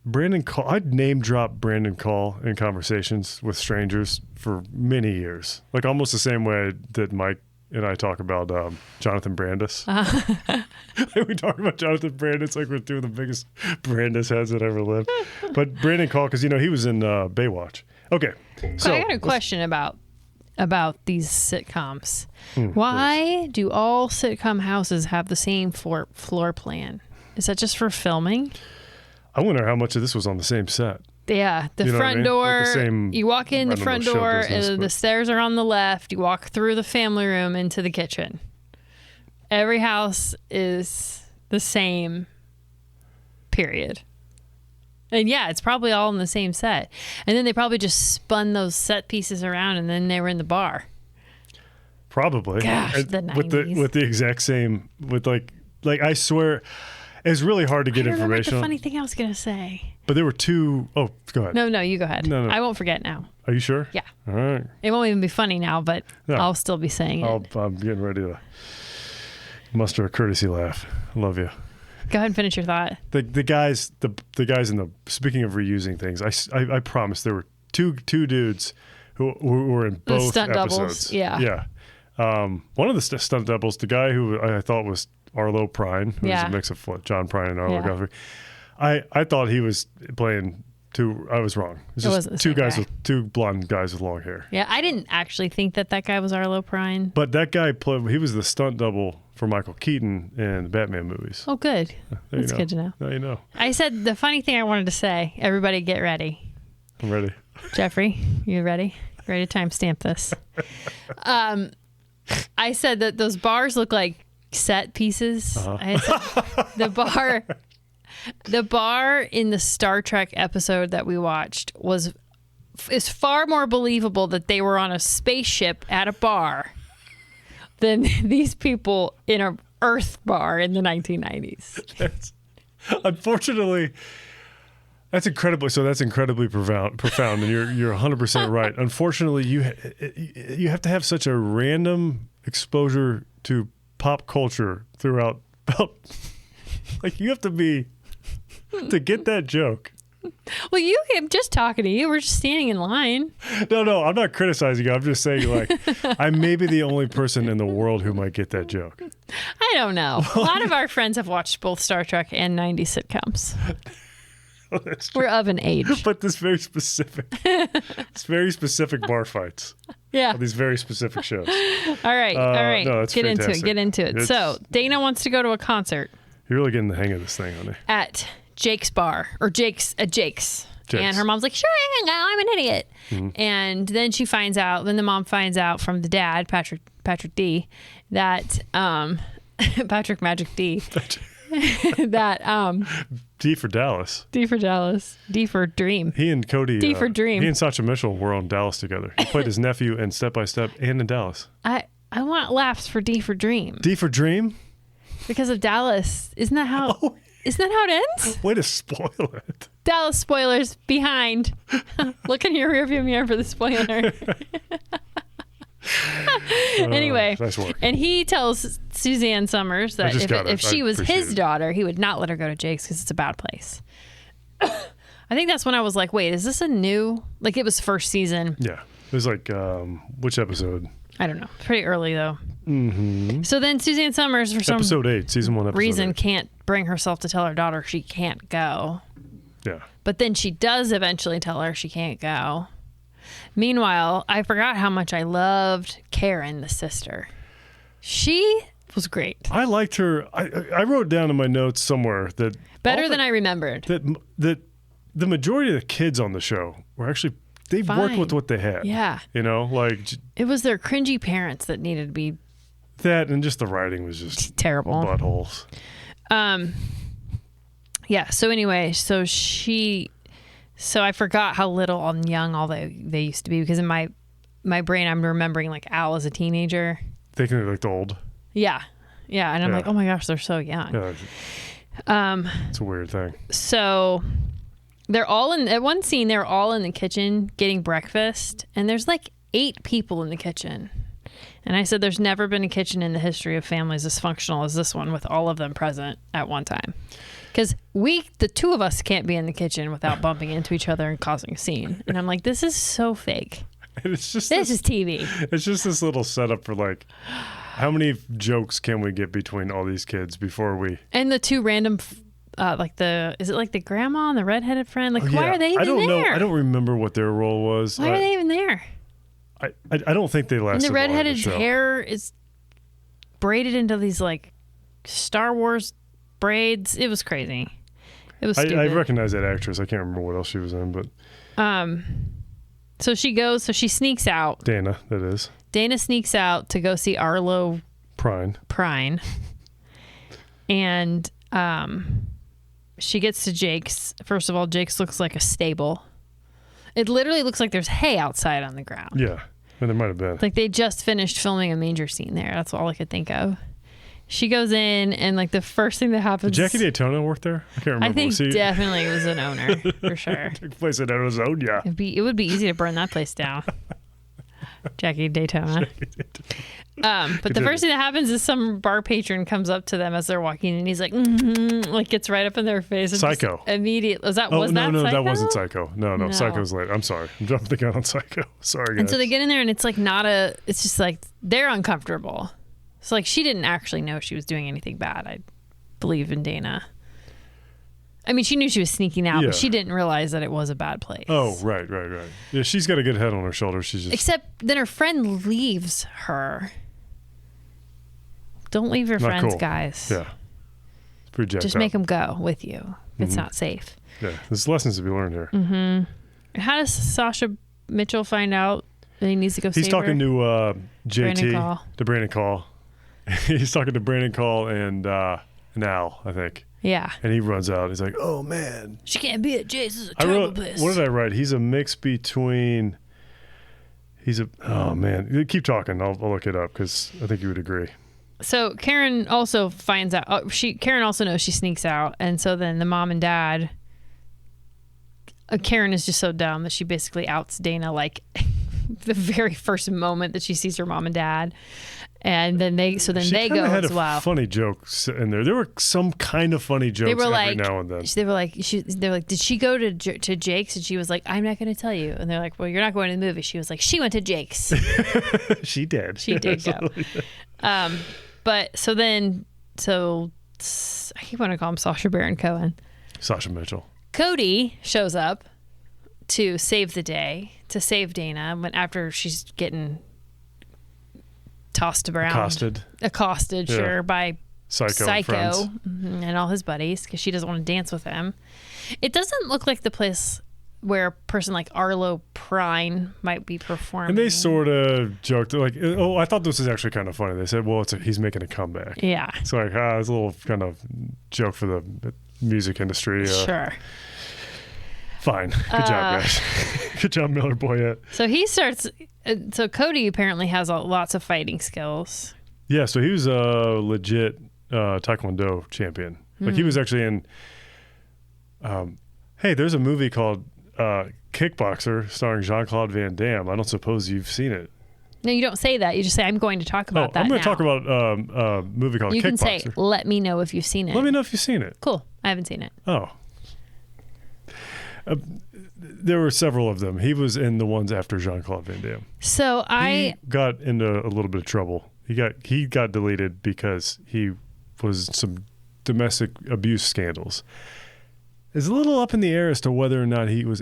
Brandon Call, I'd name drop Brandon Call in conversations with strangers for many years, like almost the same way that Mike and I talk about Jonathan Brandis. We talk about Jonathan Brandis like we're two of the biggest Brandis heads that ever lived. But Brandon Call, because he was in Baywatch. Okay, so I got a question about these sitcoms. Why do all sitcom houses have the same floor plan? Is that just for filming? I wonder how much of this was on the same set. Yeah, the front door. Like you walk in the front door, the stairs are on the left. You walk through the family room into the kitchen. Every house is the same, period. And yeah, it's probably all in the same set. And then they probably just spun those set pieces around, and then they were in the bar. Probably. Gosh, the 90s. With the exact same, with like I swear. It's really hard to get information on. The funny thing I was going to say. But there were two. Oh, go ahead. No, you go ahead. No. I won't forget now. Are you sure? Yeah. All right. It won't even be funny now, but I'll still be saying it. I'm getting ready to muster a courtesy laugh. I love you. Go ahead and finish your thought. The guys in the, speaking of reusing things, I promise there were two dudes who were in both the stunt episodes. Doubles. Yeah. One of the stunt doubles, the guy who I thought was Arlo Prine, who was a mix of John Prine and Arlo Guthrie. I thought he was playing two. I was wrong. It wasn't two blonde guys with long hair. Yeah, I didn't actually think that guy was Arlo Prine. But that guy he was the stunt double for Michael Keaton in the Batman movies. Oh, good. That's good to know. Now you know. I said the funny thing I wanted to say. Everybody, get ready. I'm ready. Jeffrey, you ready? Ready to timestamp this? I said that those bars look like set pieces. I said the bar in the Star Trek episode that we watched is far more believable that they were on a spaceship at a bar than these people in a Earth bar in the 1990s. Unfortunately, that's incredibly profound, and you're 100% right. Unfortunately, you have to have such a random exposure to pop culture throughout. Like, you have to get that joke. Well, I'm just talking to you. We're just standing in line. No, I'm not criticizing you. I'm just saying, like, I may be the only person in the world who might get that joke. I don't know. A lot of our friends have watched both Star Trek and 90s sitcoms. Oh, we're of an age. But it's very specific bar fights. Yeah. These very specific shows. All right. No, that's Get fantastic. into it. So Dana wants to go to a concert. You're really getting the hang of this thing, honey. At Jake's bar, or Jake's. And her mom's like, sure, I can go. I'm an idiot. Mm-hmm. And then the mom finds out from the dad, Patrick D, that Patrick Magic D, that D for Dallas. D for Dream. He and Cody. D for Dream. He and Sacha Mitchell were on Dallas together. He played his nephew in Step by Step and in Dallas. I want laughs for D for Dream. D for Dream? Because of Dallas. Isn't that how it ends? Way to spoil it. Dallas spoilers behind. Look in your rearview mirror for the spoiler. Anyway, nice work. And he tells Suzanne Summers that if she was his daughter, he would not let her go to Jake's because it's a bad place. I think that's when I was like, wait, is this a new? Like, it was first season. Yeah. It was like, which episode? I don't know. Pretty early, though. Mm-hmm. So then Suzanne Summers, for some episode 8, season 1, episode reason, 8. can't bring herself to tell her daughter she can't go. Yeah. But then she does eventually tell her she can't go. Meanwhile, I forgot how much I loved Karen, the sister. She was great. I liked her. I wrote down in my notes somewhere that Better than I remembered. That the majority of the kids on the show were actually, they've worked with what they had. Yeah. You know, like it was their cringy parents that needed to be that, and just the writing was just terrible. Buttholes. Yeah. So anyway, so I forgot how little and young all they used to be, because in my brain I'm remembering like Al as a teenager. Thinking they looked old. Yeah. Yeah. And I'm like, oh my gosh, they're so young. Yeah. It's a weird thing. So they're all at one scene, they're all in the kitchen getting breakfast, and there's like 8 people in the kitchen. And I said, there's never been a kitchen in the history of families as functional as this one, with all of them present at one time. Because the 2 of us can't be in the kitchen without bumping into each other and causing a scene. And I'm like, this is so fake. It's just this is TV. It's just this little setup for like, how many jokes can we get between all these kids before we... And the 2 random, is it like the grandma and the redheaded friend? Like, why are they even I don't there? know. I don't remember what their role was. Why are they even there? I don't think they lasted. And the redheaded hair is braided into these like Star Wars braids. It was crazy. It was stupid. I recognize that actress. I can't remember what else she was in, but so she sneaks out. Dana, that is. Dana sneaks out to go see Arlo Prine. And she gets to Jake's. First of all, Jake's looks like a stable. It literally looks like there's hay outside on the ground. Yeah, and there might have been. Like they just finished filming a manger scene there. That's all I could think of. She goes in, and like the first thing that happens... Did Jackie Daytona work there? I can't remember. I think definitely it was an owner, for sure. Took place in Arizona. It would be easy to burn that place down. Jackie Daytona. But the first thing that happens is some bar patron comes up to them as they're walking, and he's like, like gets right up in their face. And Psycho. Immediately. Was that no, Psycho? That wasn't Psycho. No. Psycho's late. I'm sorry. I'm jumping the gun on Psycho. Sorry, guys. And so they get in there, and it's like it's just like they're uncomfortable. So like she didn't actually know she was doing anything bad. I believe in Dana. I mean, she knew she was sneaking out, but she didn't realize that it was a bad place. Oh, right. Yeah, she's got a good head on her shoulders. She's just... Except then her friend leaves her. Don't leave your friends, cool. Guys. Yeah. It's pretty jacked Just up. make them go with you. It's not safe. Yeah, there's lessons to be learned here. Mm-hmm. How does Sasha Mitchell find out that he needs to go save her? He's talking to JT, to Brandon Call. He's talking to Brandon Call and Al, I think. Yeah. And he runs out. He's like, oh, man. She can't be at Jace. This is a terrible place. What did I write? He's a mix between... Oh, man. Keep talking. I'll look it up because I think you would agree. So Karen also finds out... Karen also knows she sneaks out. And so then the mom and dad... Karen is just so dumb that she basically outs Dana like the very first moment that she sees her mom and dad. And then they go had as well. Funny jokes in there. There were some kind of funny jokes every now and then. They were like, did she go to Jake's? And she was like, I'm not going to tell you. And they're like, well, you're not going to the movie. She was like, she went to Jake's. She did. She did go. But so I keep wanting to call him Sacha Baron Cohen. Sasha Mitchell. Cody shows up to save the day, to save Dana after she's getting tossed around. Accosted, sure, by Psycho and all his buddies because she doesn't want to dance with him. It doesn't look like the place where a person like Arlo Prine might be performing. And they sort of joked, like, I thought this was actually kind of funny. They said, well, he's making a comeback. Yeah. It's like, it's a little kind of joke for the music industry. Sure. Fine. Good job, guys. Good job, Miller Boyette. So he starts... So Cody apparently has lots of fighting skills. Yeah, so he was a legit Taekwondo champion. Like he was actually in... hey, there's a movie called Kickboxer starring Jean-Claude Van Damme. I don't suppose you've seen it. No, you don't say that. You just say, I'm going to talk about that I'm going to now. talk about a movie called Kickboxer. You can say, let me know if you've seen it. Let me know if you've seen it. Cool. I haven't seen it. Oh. There were several of them. He was in the ones after Jean-Claude Van Damme. So He got into a little bit of trouble. He got deleted because he was some domestic abuse scandals. It's a little up in the air as to whether or not he was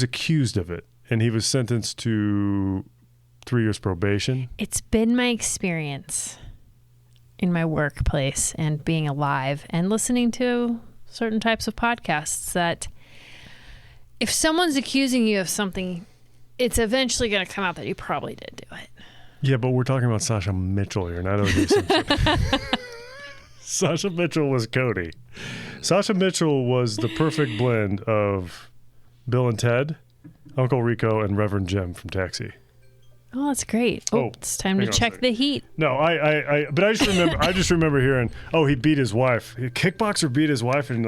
accused of it, and he was sentenced to 3 years probation. It's been my experience in my workplace and being alive and listening to certain types of podcasts that if someone's accusing you of something, it's eventually going to come out that you probably did do it. Yeah, but we're talking about Sasha Mitchell here, not O.J. Simpson. Sasha Mitchell was Cody. Sasha Mitchell was the perfect blend of Bill and Ted, Uncle Rico, and Reverend Jim from Taxi. Oh, that's great. Oh, it's time to check the heat. No, but I just remember hearing, oh, he beat his wife. Kickboxer beat his wife, and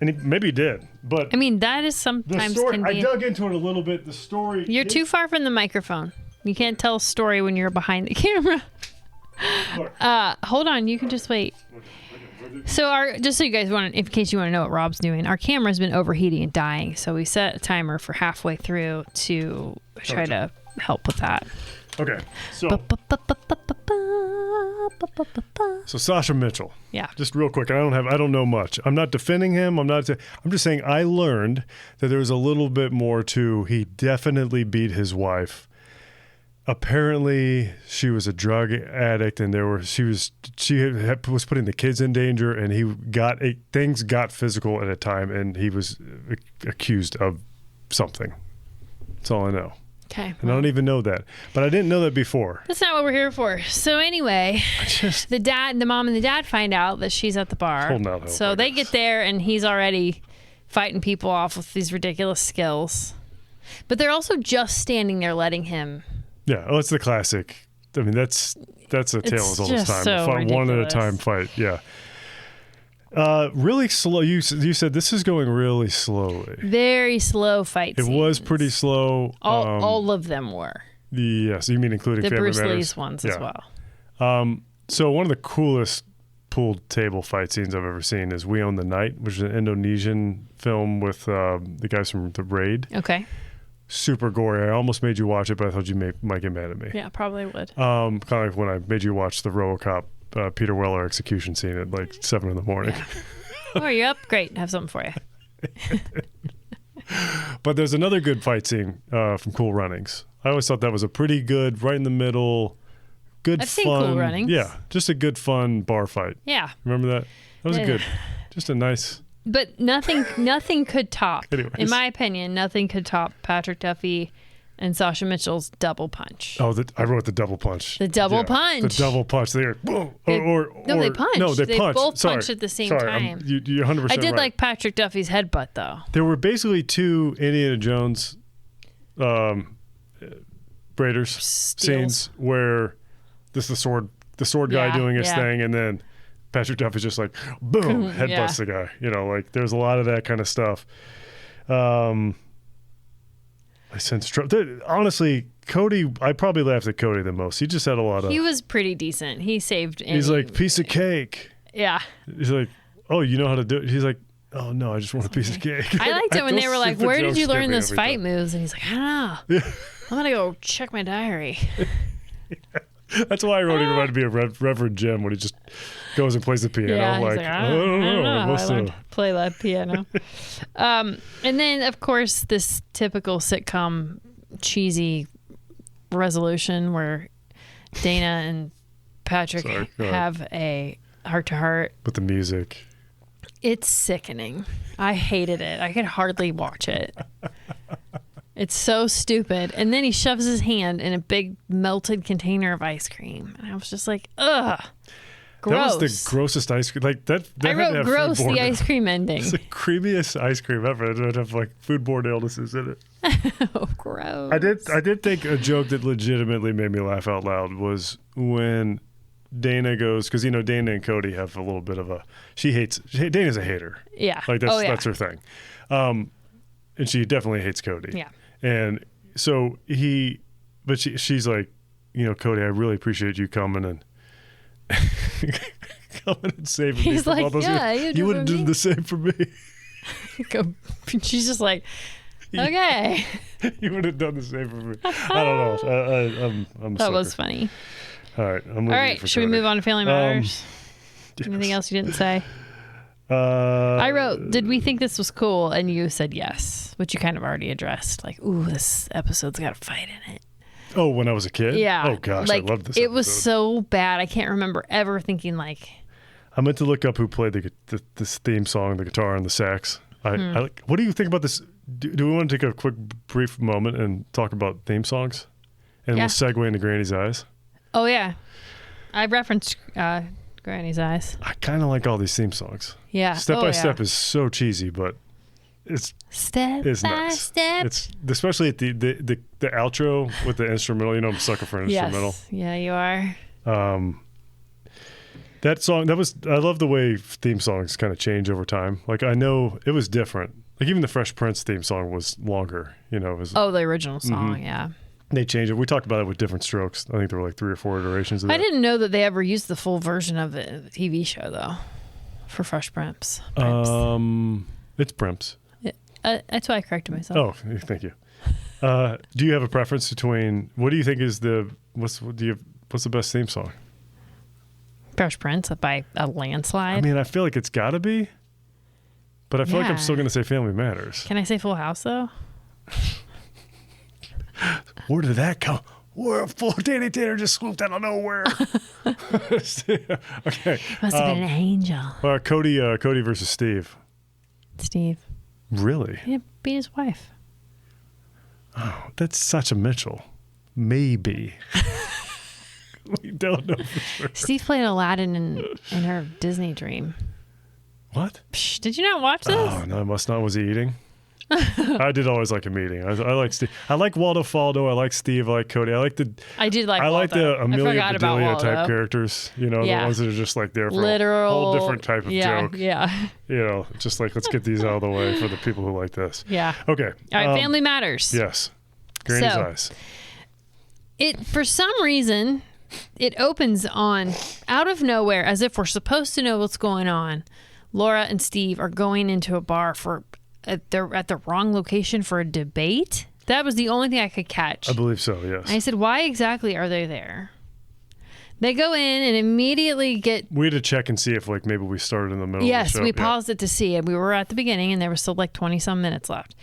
maybe he did. But I mean, that is sometimes the story, can be. I dug into it a little bit. The story. You're too far from the microphone. You can't tell a story when you're behind the camera. Hold on, you can just wait. So just so you guys in case you want to know what Rob's doing, our camera's been overheating and dying. So we set a timer for halfway through to try to help with that. Okay. So Sasha Mitchell. Yeah. Just real quick. I don't know much. I'm not defending him. I'm just saying I learned that there was a little bit more to he definitely beat his wife. Apparently she was a drug addict, and she was putting the kids in danger, and things got physical at a time, and he was accused of something. That's all I know. Okay. And I don't even know that, but I didn't know that before. That's not what we're here for. So anyway, the mom and the dad find out that she's at the bar. Holding out hope, so they get there, and he's already fighting people off with these ridiculous skills, but they're also just standing there letting him. Yeah, it's the classic. I mean, that's a tale as old as time. So one at a time fight. Yeah. Really slow. You said this is going really slowly. Very slow fight scenes. It was pretty slow. All of them were. Yes, you mean including the Family Bruce Matters? Lee's ones as well. So one of the coolest pool table fight scenes I've ever seen is We Own the Night, which is an Indonesian film with the guys from The Raid. Okay. Super gory. I almost made you watch it, but I thought you might get mad at me. Yeah, probably would. Kind of like when I made you watch the RoboCop Peter Weller execution scene at like 7 in the morning. Yeah. Oh, are you up? Great. Have something for you. But there's another good fight scene from Cool Runnings. I always thought that was a pretty good, right in the middle, good I've fun. seen Cool Runnings. Yeah, just a good un bar fight. Yeah. Remember that? That was good. Just a nice. But nothing could top. Anyways. In my opinion, nothing could top Patrick Duffy and Sasha Mitchell's double punch. Oh, I wrote the double punch. The double punch. The double punch. They punched. No, they punched. both Sorry. punched at the same Sorry, time. You're 100% I did right. like Patrick Duffy's headbutt, though. There were basically two Indiana Jones Raiders scenes where this the sword guy doing his thing, and then Patrick Duffy's just like boom, headbutts the guy. Like there's a lot of that kind of stuff. I sense honestly, Cody. I probably laughed at Cody the most. He just had a lot of. He was pretty decent. He saved. He's like piece of cake. Yeah. He's like, oh, you know how to do it. He's like, oh no, I just want a piece of cake. I liked it when they were like, where did you learn those fight moves? And he's like, I don't know. Yeah. I'm gonna go check my diary. That's why I wrote he reminded me of Reverend Jim when he just goes and plays the piano. Yeah, like, he's like, I don't know. I learned to play that piano. And then, of course, this typical sitcom cheesy resolution where Dana and Patrick have a heart-to-heart. With the music. It's sickening. I hated it. I could hardly watch it. It's so stupid. And then he shoves his hand in a big melted container of ice cream. And I was just like, ugh. Gross. That was the grossest ice cream. Like that I wrote gross, the ice cream ending. It's the creamiest ice cream ever. It would have like foodborne illnesses in it. Oh, gross. I did think a joke that legitimately made me laugh out loud was when Dana goes, because Dana and Cody have a little bit of Dana's a hater. Yeah. Like that's her thing. And she definitely hates Cody. Yeah. And so she's like, Cody, I really appreciate you coming and coming and saving me He's from all like, those. yeah, You would have done the same for me. She's just like, okay. You would have done the same for me. I don't know. I'm That was funny. All right. All right. Should we move on to Family Matters? Yes. Anything else you didn't say? I wrote, did we think this was cool? And you said yes, which you kind of already addressed. Like, ooh, this episode's got a fight in it. Oh, when I was a kid? Yeah. Oh, gosh. Like, I loved this It episode. was so bad. I can't remember ever thinking like. I meant to look up who played this theme song, the guitar and the sax. What do you think about this? Do we want to take a quick, brief moment and talk about theme songs? And we'll segue into Granny's Eyes. Oh, yeah. I referenced Granny's Eyes. I kind of like all these theme songs. Yeah. Step by Step is so cheesy, but it's nice. Step. It's especially at the outro with the instrumental. You know, I'm a sucker for an instrumental. Yeah, you are. That song, I love the way theme songs kind of change over time. Like, I know it was different. Like, even the Fresh Prince theme song was longer. You know, it was. Oh, the original song, yeah. They changed it. We talked about it with different strokes. I think there were like 3 or 4 iterations of that. I didn't know that they ever used the full version of it in the TV show, though, for Fresh Prince. It's Primps. That's why I corrected myself. Oh, thank you. Do you have a preference between, what do you think is what's the best theme song? Fresh Prince by a landslide. I mean, I feel like it's got to be, but I feel like I'm still going to say Family Matters. Can I say Full House, though? Where did that come? Where Danny Tanner just swooped out of nowhere. Okay. Must have been an angel. Cody versus Steve. Steve. Really? He beat his wife. Oh, that's such a Mitchell. Maybe. We don't know for sure. Steve played Aladdin in her Disney dream. What? Psh, did you not watch this? Oh, no, I must not. Was he eating? I did always like him eating. I like Steve. I like Waldo Faldo. I like Steve. I like Cody. I like the Amelia Bedelia type characters. You know, the ones that are just like there for a whole different type of joke. Yeah. You know, just like, let's get these out of the way for the people who like this. Yeah. Okay. All right. Family Matters. Yes. Granny's Eyes. For some reason, it opens on out of nowhere, as if we're supposed to know what's going on. Laura and Steve are going into a bar they're at the wrong location for a debate. That was the only thing I could catch. I believe so, yes. I said, why exactly are they there? They go in and immediately get... We had to check and see if like maybe we started in the middle of the show. Yes, we paused it to see it. We were at the beginning and there was still like 20-some minutes left.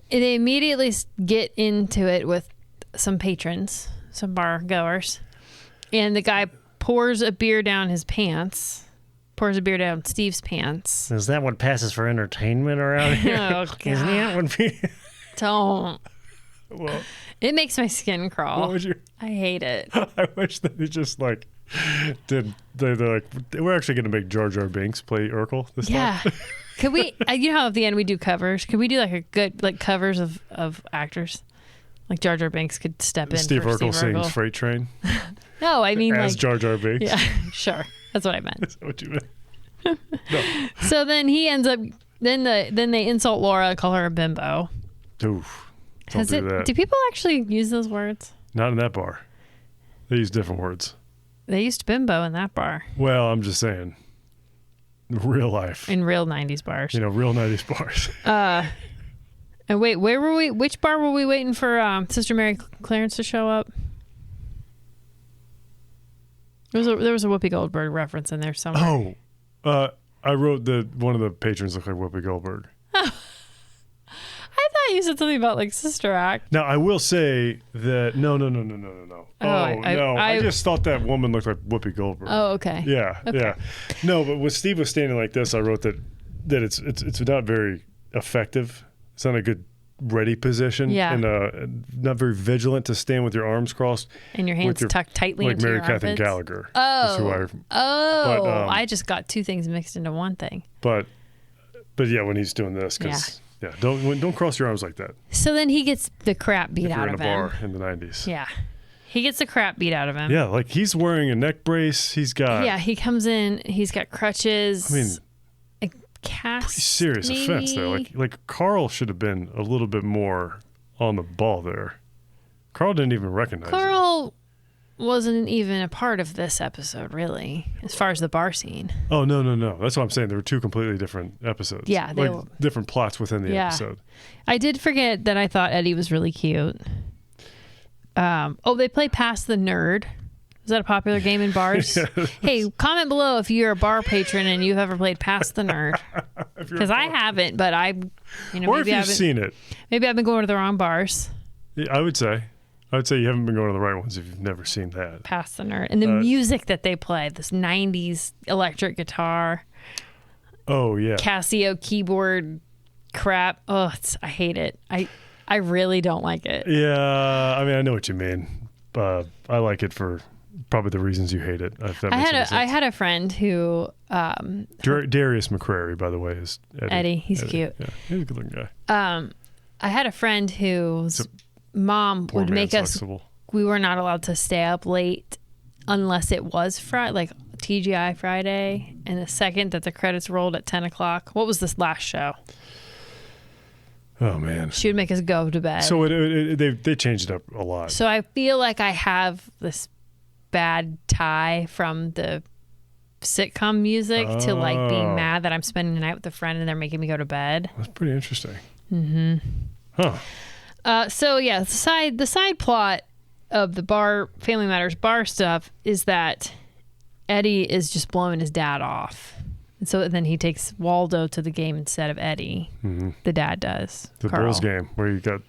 And they immediately get into it with some patrons, some bar goers. And the guy pours a beer down Steve's pants. Is that what passes for entertainment around here? Oh, God. Isn't that what Don't. Well, It makes my skin crawl. what would you... I hate it. I wish that they just like they're like, we're actually going to make Jar Jar Binks play Urkel this Yeah. time. Could we, you know how at the end we do covers? Could we do like a good, like covers of actors? Like Jar Jar Binks could step in Steve for Urkel Steve sings Urkel. Freight Train No, I mean as like. Jar Jar Binks. Yeah, sure. That's what I meant. Is that what you meant? No. So then he ends up, then they insult Laura, call her a bimbo. Oof. Don't do that. Do people actually use those words? Not in that bar. They use different words. They used bimbo in that bar. Well, I'm just saying. Real life. In real 90s bars. You know, real 90s bars. And wait, where were we? Which bar were we waiting for Sister Mary Clarence to show up? There was a Whoopi Goldberg reference in there somewhere. Oh, I wrote that one of the patrons looked like Whoopi Goldberg. I thought you said something about like Sister Act. Now, I will say that no. I just thought that woman looked like Whoopi Goldberg. Oh, okay. Yeah, Okay. yeah. No, but when Steve was standing like this, I wrote that it's not very effective. It's not a good ready position. Yeah. And not very vigilant to stand with your arms crossed. And your hands tucked tightly like into Mary your Catherine armpits. Gallagher. Oh. Is who I just got two things mixed into one thing. But yeah, when he's doing this, because don't cross your arms like that. So then he gets the crap beat If you're out in of a him. bar in the 90s. Yeah. He gets the crap beat out of him. Yeah, like he's wearing a neck brace. He's got he comes in. He's got crutches. I mean, a cast. pretty serious maybe? offense there. Like Carl should have been a little bit more on the ball there. Carl didn't even recognize him. Carl wasn't even a part of this episode, really, as far as the bar scene. Oh, no. That's what I'm saying. There were two completely different episodes. Yeah, they were. Different plots within the episode. I did forget that I thought Eddie was really cute. They play Pass the Nerd. Is that a popular game in bars? Yes. Hey, comment below if you're a bar patron and you've ever played Pass the Nerd. Because I haven't, but or maybe if you've seen it. Maybe I've been going to the wrong bars. Yeah, I would say you haven't been going to the right ones if you've never seen that. Pass the Nerd. And the music that they play, this 90s electric guitar. Oh, yeah. Casio keyboard crap. Oh, I hate it. I really don't like it. Yeah, I mean, I know what you mean. I like it for probably the reasons you hate it. If that makes any sense. I had a friend who... Darius McCrary, by the way, is Eddie. He's cute. Yeah, he's a good-looking guy. I had a friend whose mom would make us... We were not allowed to stay up late unless it was Friday, like TGI Friday. And the second that the credits rolled at 10 o'clock... What was this last show? Oh, man. She would make us go to bed. So they changed it up a lot. So I feel like I have this bad tie from the sitcom music to like being mad that I'm spending the night with a friend and they're making me go to bed. That's pretty interesting. Mm-hmm. Huh. So yeah, the side plot of the Family Matters bar stuff is that Eddie is just blowing his dad off. And so then he takes Waldo to the game instead of Eddie. Mm-hmm. The dad does. The Carl. Bulls game where you got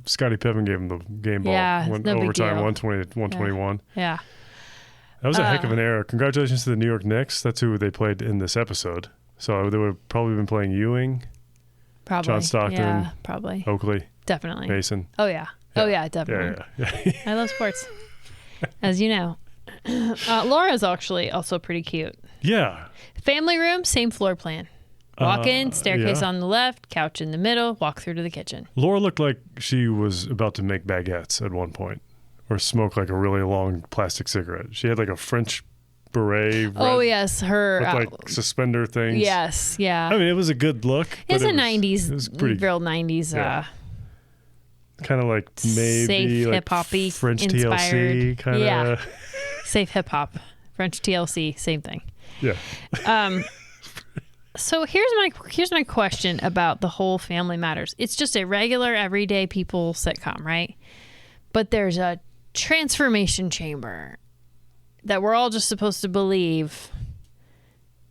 Scottie Pippen gave him the game ball. Yeah, went no overtime, big deal. 121. Yeah. That was a heck of an era. Congratulations to the New York Knicks. That's who they played in this episode. So they would have probably been playing Ewing, probably. John Stockton, yeah, probably. Oakley, definitely. Mason. Oh yeah. Oh yeah, definitely. Yeah. I love sports, as you know. Laura's actually also pretty cute. Yeah. Family room, same floor plan. Walk in, staircase on the left, couch in the middle, walk through to the kitchen. Laura looked like she was about to make baguettes at one point or smoke like a really long plastic cigarette. She had like a French beret. Oh, yes. Her. With like suspender things. Yes. Yeah. I mean, it was a good look. It's a 90s. It was pretty. Real 90s. Yeah. Kind of like maybe safe like hip-hop-y French inspired. TLC kind of. Yeah. Safe hip-hop. French TLC. Same thing. Yeah. So here's my question about the whole Family Matters. It's just a regular everyday people sitcom, right? But there's a transformation chamber that we're all just supposed to believe.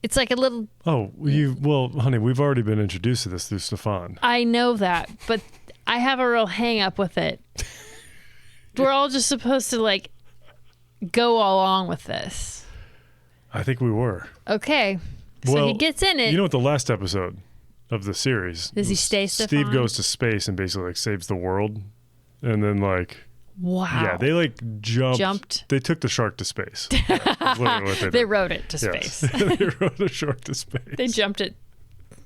It's like a little... Oh, well, honey, we've already been introduced to this through Stefan. I know that, but I have a real hang up with it. We're all just supposed to like go along with this. I think we were. Okay. So he gets in it. You know what the last episode of the series... Does he stay Stefan? Steve goes to space and basically like saves the world. And then like... Wow. Yeah, they like jumped. They took the shark to space. Literally what they rode it to space. They rode a shark to space. They jumped it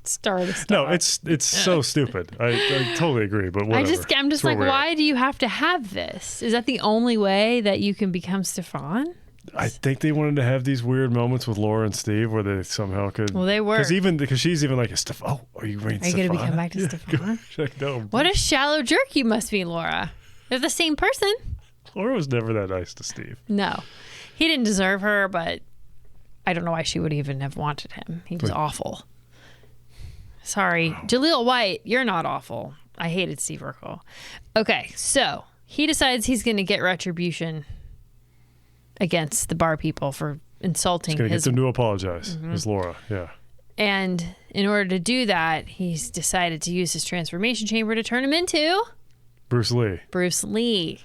star to star. No, it's so stupid. I totally agree, but whatever. I'm just like, why do you have to have this? Is that the only way that you can become Stefan? I think they wanted to have these weird moments with Laura and Steve where they somehow could. Well, they were. Because she's even like, Stefan, are you going to become back to Stefan? Like, no. What a shallow jerk you must be, Laura. They're the same person. Laura was never that nice to Steve. No. He didn't deserve her, but I don't know why she would even have wanted him. He was awful. Sorry. Wow. Jaleel White, you're not awful. I hated Steve Urkel. Okay, so he decides he's going to get retribution against the bar people for insulting he's going to get them to apologize. As Laura, yeah. And in order to do that, he's decided to use his transformation chamber to turn him into... Bruce Lee.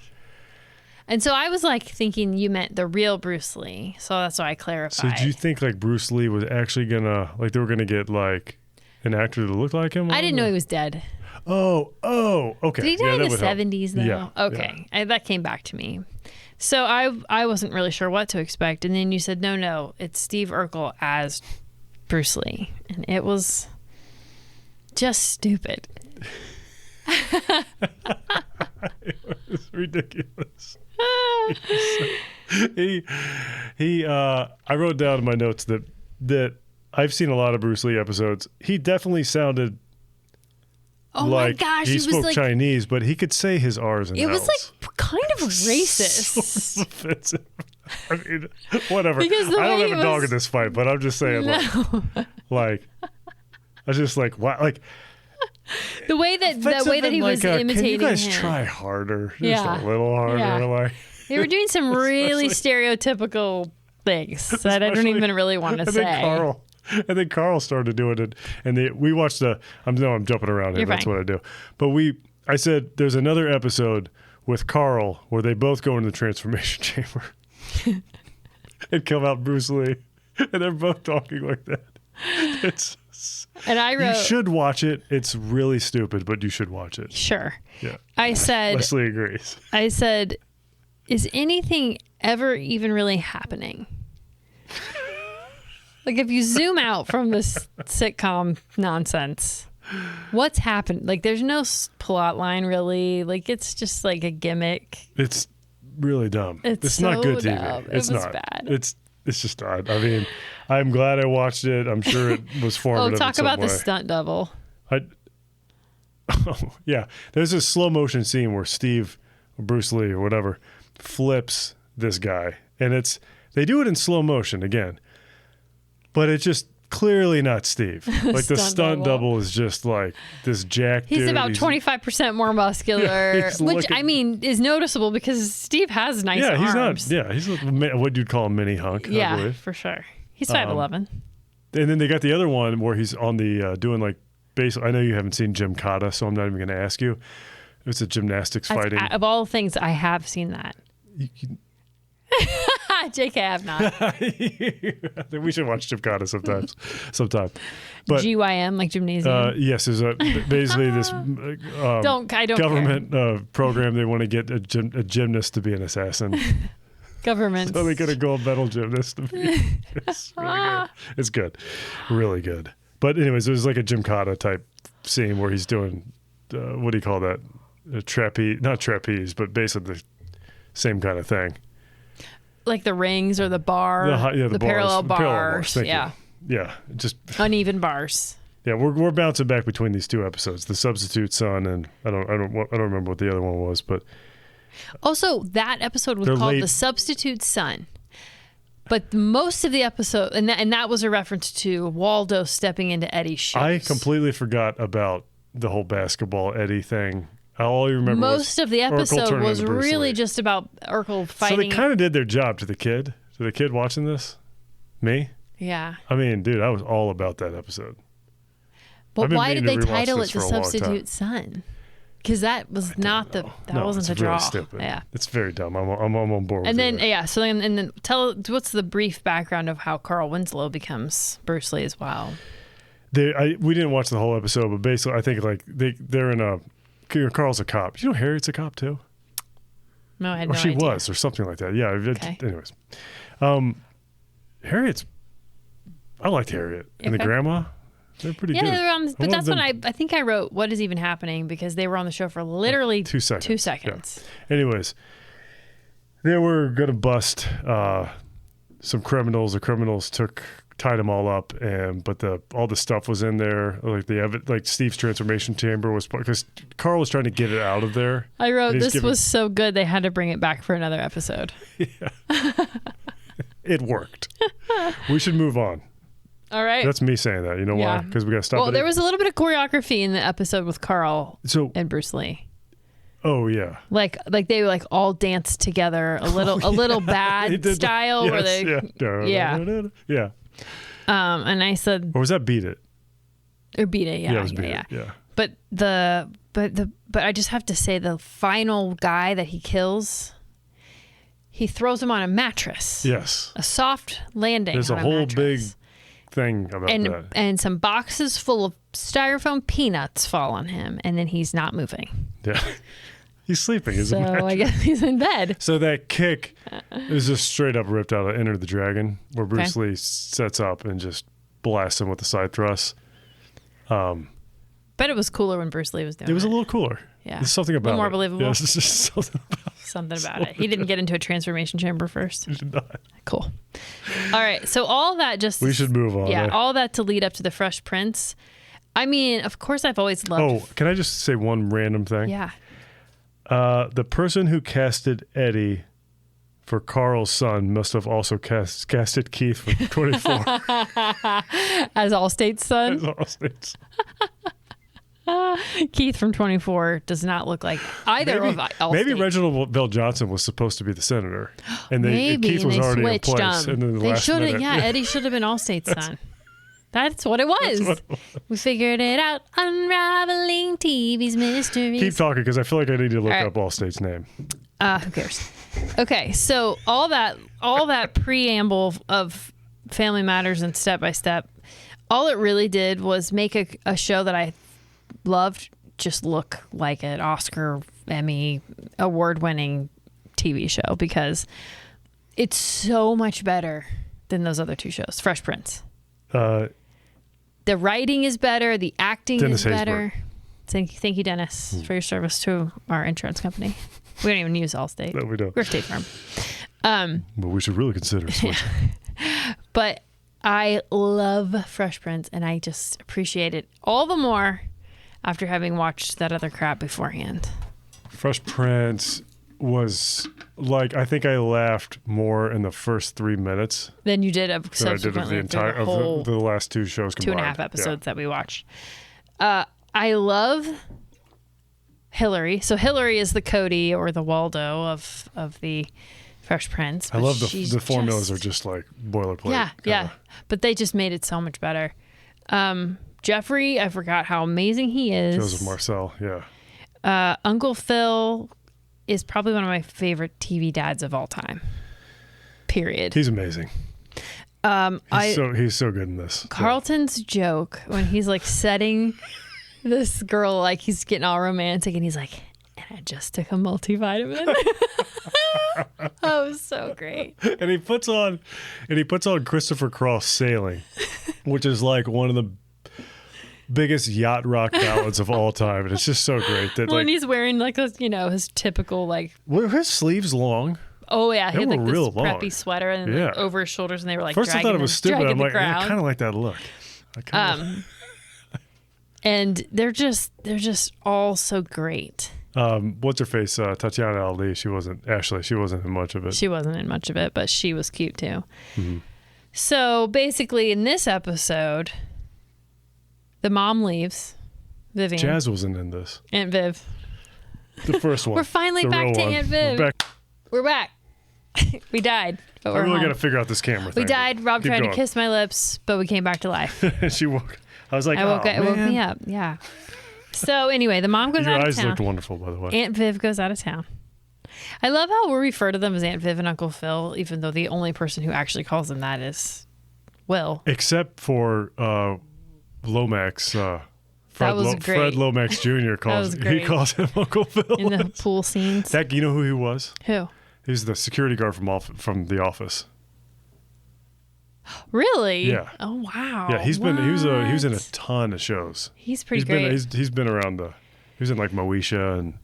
And so I was like thinking you meant the real Bruce Lee. So that's why I clarified. So did you think like Bruce Lee was actually gonna, like they were gonna get like an actor that looked like him? I didn't know he was dead. Oh, okay. Did he die in the 70s though? Yeah. Okay. That came back to me. So I wasn't really sure what to expect. And then you said, no, it's Steve Urkel as Bruce Lee. And it was just stupid. It was ridiculous. I wrote down in my notes that I've seen a lot of Bruce Lee episodes. He definitely sounded Oh my gosh, he he was spoke like- Chinese, but he could say his R's and It was L's. like kind of racist. So offensive. I mean, whatever. I Because the don't way have a it dog was- in this fight, but I'm just saying, No. I was just like, wow, like the way that he was imitating can you guys him. try harder? Just Yeah. a little harder, Yeah. like. They were doing some really stereotypical things that I don't Especially- even really want to And say. then Carl started doing it, and we watched I'm jumping around here. You're That's fine. what I do. But I said there's another episode with Carl where they both go into the transformation chamber and come out Bruce Lee, and they're both talking like that. And I wrote, You should watch it. It's really stupid, but you should watch it. sure. Yeah. I said, Leslie agrees. is anything ever even really happening? Like, if you zoom out from this sitcom nonsense, what's happened? Like, there's no plot line really. Like, it's just like a gimmick. It's really dumb. It's not so good TV. dumb. It It's was not. bad. It's just odd. I mean, I'm glad I watched it. I'm sure it was Oh, formative. talk in some about the way. stunt double. Oh, yeah. There's a slow motion scene where Bruce Lee or whatever, flips this guy, and they do it in slow motion again, but it's just clearly not Steve. Like the stunt double is just like this jack dude. He's about 25% more muscular, he's which looking- I mean is noticeable because Steve has nice arms. He's what you'd call a mini hunk. I Yeah, believe. for sure. He's 5'11". And then they got the other one where he's on the doing like basically. I know you haven't seen Jim Cotta, so I'm not even going to ask you. It's a gymnastics fighting. Of all things, I have seen that. JK, I have not. I think we should watch Jim Cotta sometime. But GYM, like gymnasium. yes, there's basically this I don't government program. They want to get a gymnast to be an assassin. care. Government. So they get a gold medal gymnast to be. It's really good. It's good, really good. But anyways, it was like a Jim Cotta type scene where he's doing what do you call that? Trapeze, not trapeze, but basically the same kind of thing. Like the rings or the bar, the bars, parallel the bars. Thank Yeah. you. Yeah, just Uneven bars. yeah. We're bouncing back between these two episodes, the substitute son, and I don't remember what the other one was, but Also, that episode was They're called late. The Substitute Son. But most of the episode, and that was a reference to Waldo stepping into Eddie's shoes. I completely forgot about the whole basketball Eddie thing. All I remember Most of the Urkel episode turning was into Bruce really Lee. just about Urkel So fighting. they kind of did their job to the kid. To the kid watching this, me. Yeah. I mean, dude, I was all about that episode. But I've been why did they meaning to rewatch title this it The for a long time. Substitute Son? Because that was not the No, wasn't it's the draw. really stupid. Yeah. It's very dumb. I'm on board with And then it. so then tell what's the brief background of how Carl Winslow becomes Bruce Lee as well. We didn't watch the whole episode, but basically, I think like they're in a. Carl's a cop. You know, Harriet's a cop too. No, I had Or no she idea. was, or something like that. Yeah. Okay. Anyways, Harriet's. I liked Harriet and the Okay. grandma. They're pretty Yeah, good. they were on, but love that's when them. I think I wrote "What is even happening" because they were on the show for literally 2 seconds. 2 seconds. Yeah. Anyways, they were gonna bust some criminals. The criminals tied them all up, but all the stuff was in there. Like Steve's transformation chamber was because Carl was trying to get it out of there. I wrote They just this give was so good they had to bring it back for another episode. It worked. We should move on. All right. That's me saying that. You know Yeah. why? Because we got to stop. Well, at there it. was a little bit of choreography in the episode with Carl So, and Bruce Lee. oh yeah. Like they like all danced together a little They bad did the- style where they yeah. and I said Or was that Beat It? or beat it, Yeah, yeah, it was Beat yeah. It. Yeah. But I just have to say the final guy that he kills, he throws him on a mattress. Yes. A soft landing. There's on a whole big mattress. thing about that. And some boxes full of styrofoam peanuts fall on him, and then he's not moving. Yeah. He's sleeping. He's So I guess he's in bed. So that kick is just straight up ripped out of Enter the Dragon, where Bruce Okay. Lee sets up and just blasts him with the side thrust. But it was cooler when Bruce Lee was doing it. It was a little cooler. Yeah. There's something about more it. believable. Yeah, it's just something about it. He didn't get into a transformation chamber first. not. Cool. All right. So all that just We should move on. Yeah, eh? all that to lead up to the Fresh Prince. I mean, of course, I've always loved. Oh, can I just say one random thing? Yeah. The person who casted Eddie for Carl's son must have also casted Keith for 24. As Allstate's son. As Allstate's. Keith from 24 does not look like either of Allstate. Maybe Reginald Bell Johnson was supposed to be the senator, and Maybe, Keith was and they already in switched place. And then the They last should have. minute, Yeah, Eddie should have been Allstate's son. That's what it was. We figured it out. Unraveling TV's mysteries. Keep talking because I feel like I need to look All right. up Allstate's name. Who cares? Okay, so all that preamble of Family Matters and Step by Step, all it really did was make a show that I loved just look like an Oscar, Emmy, award-winning TV show because it's so much better than those other two shows. Fresh Prince. The writing is better. The acting Dennis is better. Haysbert. Thank you, Dennis, for your service to our insurance company. We don't even use Allstate. No, we don't. We're State Farm. But we should really consider switching. But I love Fresh Prince, and I just appreciate it all the more after having watched that other crap beforehand. Fresh Prince was like, I think I laughed more in the first 3 minutes Then you did than I did of subsequently the entire through the whole the last two shows combined. 2.5 episodes that we watched. I love Hillary. So Hillary is the Cody or the Waldo of the Fresh Prince. I but love she's the formulas just- are just like boilerplate. Yeah, yeah. kinda. But they just made it so much better. Jeffrey, I forgot how amazing he is. Joseph Marcel, yeah. Uncle Phil is probably one of my favorite TV dads of all time. Period. He's amazing. He's so good in this. Carlton's joke when he's like setting this girl, like he's getting all romantic and he's like, and I just took a multivitamin. That was so great. And he puts on Christopher Cross Sailing, which is like one of the biggest yacht rock ballads of all time, and it's just so great that When he's wearing like his typical like, were his sleeves long? oh yeah, he They had like were this real long. preppy sweater and Yeah. like, over his shoulders, and they were like First I thought it was stupid. dragging I'm the like, I crowd. kind of like that look. I kinda, And they're just all so great. what's her face? Tatiana Ali. She wasn't in much of it. She wasn't in much of it, but she was cute too. Mm-hmm. So basically, in this episode, the mom leaves. Vivian. Jazz wasn't in this. Aunt Viv. The first one. We're finally The back real to one. Aunt Viv. We're back. We died, but I we're really home. got to figure out this camera thing. We died. Rob Keep tried going. to kiss my lips, but we came back to life. And she woke. I was like, It woke man. me up. Yeah. So anyway, the mom goes Your out of eyes town. looked wonderful, by the way. Aunt Viv goes out of town. I love how we refer to them as Aunt Viv and Uncle Phil, even though the only person who actually calls them that is Will. Except for Lomax. That was Fred great. Lomax Jr. was great. calls him Uncle Phil. In the pool scenes. That, you know who he was? Who? He was the security guard from The Office. Really? Yeah. Oh wow. Yeah, he was in a What? ton of shows. He's pretty He's great. been he's been around he was in like Moesha and